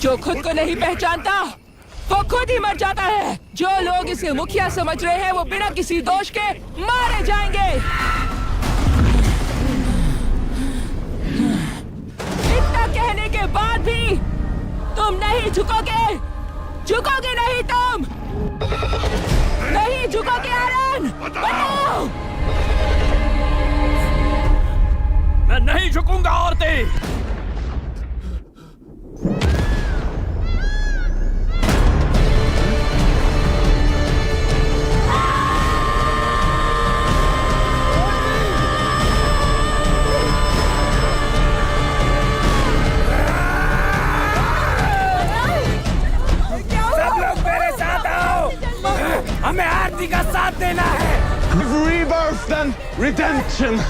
जो खुद को नहीं पहचानता वो खुद ही मर जाता है। जो लोग इसे मुखिया समझ रहे हैं वो बिना किसी दोष के मारे जाएंगे। इतना कहने के बाद भी तुम नहीं झुकोगे, झुकोगे नहीं तुम, नहीं झुकोगे आरन, बताओ। मैं नहीं झुकूंगा औरतें। हमें आरती का साथ देना है। Rebirth and redemption.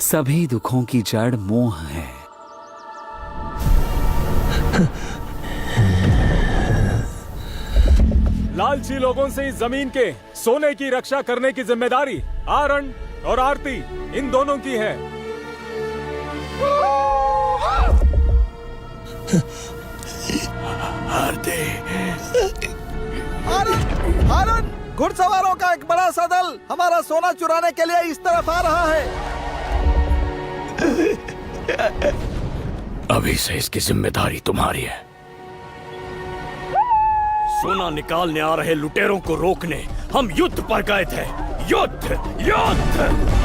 सभी दुखों की जड़ मोह है। लालची लोगों से इस जमीन के सोने की रक्षा करने की जिम्मेदारी आरन और आरती इन दोनों की है। आरती। आरन, घुड़सवारों का एक बड़ा सा दल हमारा सोना चुराने के लिए इस तरफ आ रहा है। अभी से इसकी जिम्मेदारी तुम्हारी है। सोना निकालने आ रहे लुटेरों को रोकने हम युद्ध पर गए थे। युद्ध, युद्ध।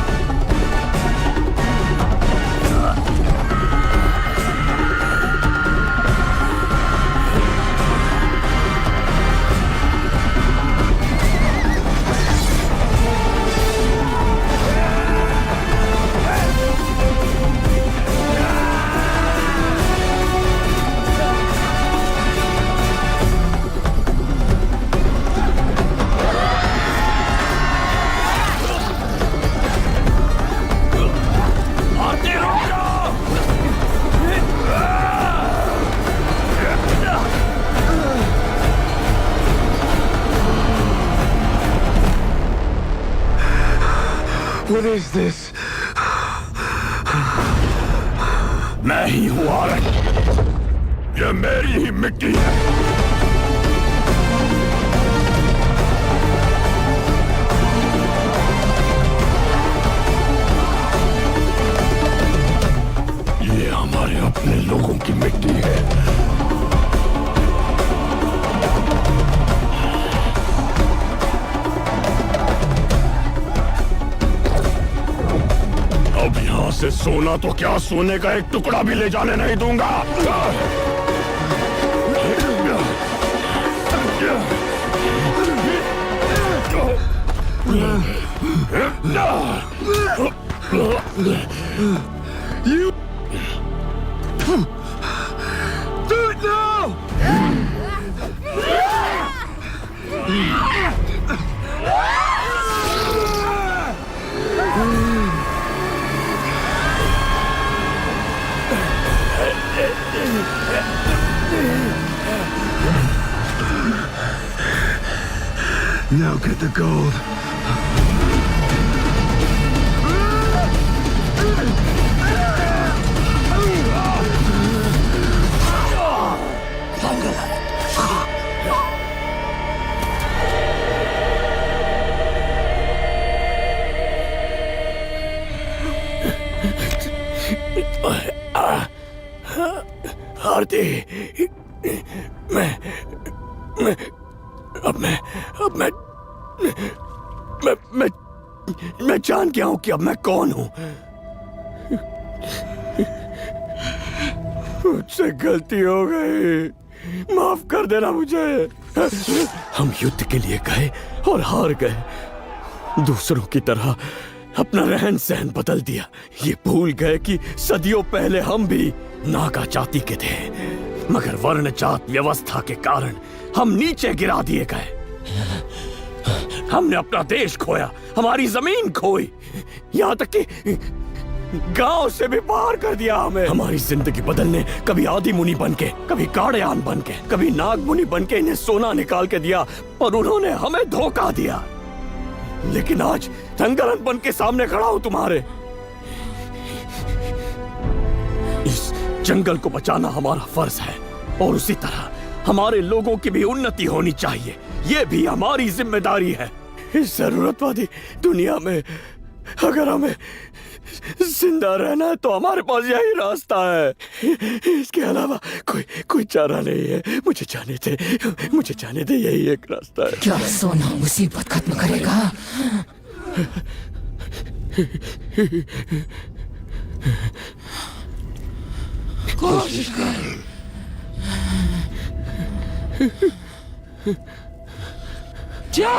What is this? मैं ही हूँ आरन। ये मेरी ही मिट्टी है। ये हमारे अपने लोगों की मिट्टी है। अब यहाँ से सोना तो क्या, सोने का एक टुकड़ा भी ले जाने नहीं दूंगा। You do it now! Now get the gold. आरती, मैं जान गया हूं कि अब मैं कौन हूं। मुझसे गलती हो गई, माफ कर देना मुझे। हम युद्ध के लिए गए और हार गए। दूसरों की तरह अपना रहन सहन बदल दिया। ये भूल गए कि सदियों पहले हम भी नागा जाति के थे, मगर वर्ण जात व्यवस्था के कारण हम नीचे गिरा दिए गए। हमने अपना देश खोया, हमारी जमीन खोई, यहाँ तक कि गांव से भी पार कर दिया हमें। हमारी जिंदगी बदलने कभी आदि मुनि बनके, कभी काड़ेयान बनके, कभी नाग मुनि बनके इन्हें सोना निकाल के दिया, पर उन्होंने हमें धोखा दिया। लेकिन आज रंगरंग बन के सामने खड़ा हूं तुम्हारे। इस जंगल को बचाना हमारा फर्ज है और उसी तरह हमारे लोगों की भी उन्नति होनी चाहिए। ये भी हमारी जिम्मेदारी है। इस जरूरतवादी दुनिया में अगर हमें जिंदा रहना है तो हमारे पास यही रास्ता है। इसके अलावा कोई चारा नहीं है। मुझे जाने दे, यही एक रास्ता है। क्या सोना मुसीबत खत्म करेगा? कोशिश कर। जा।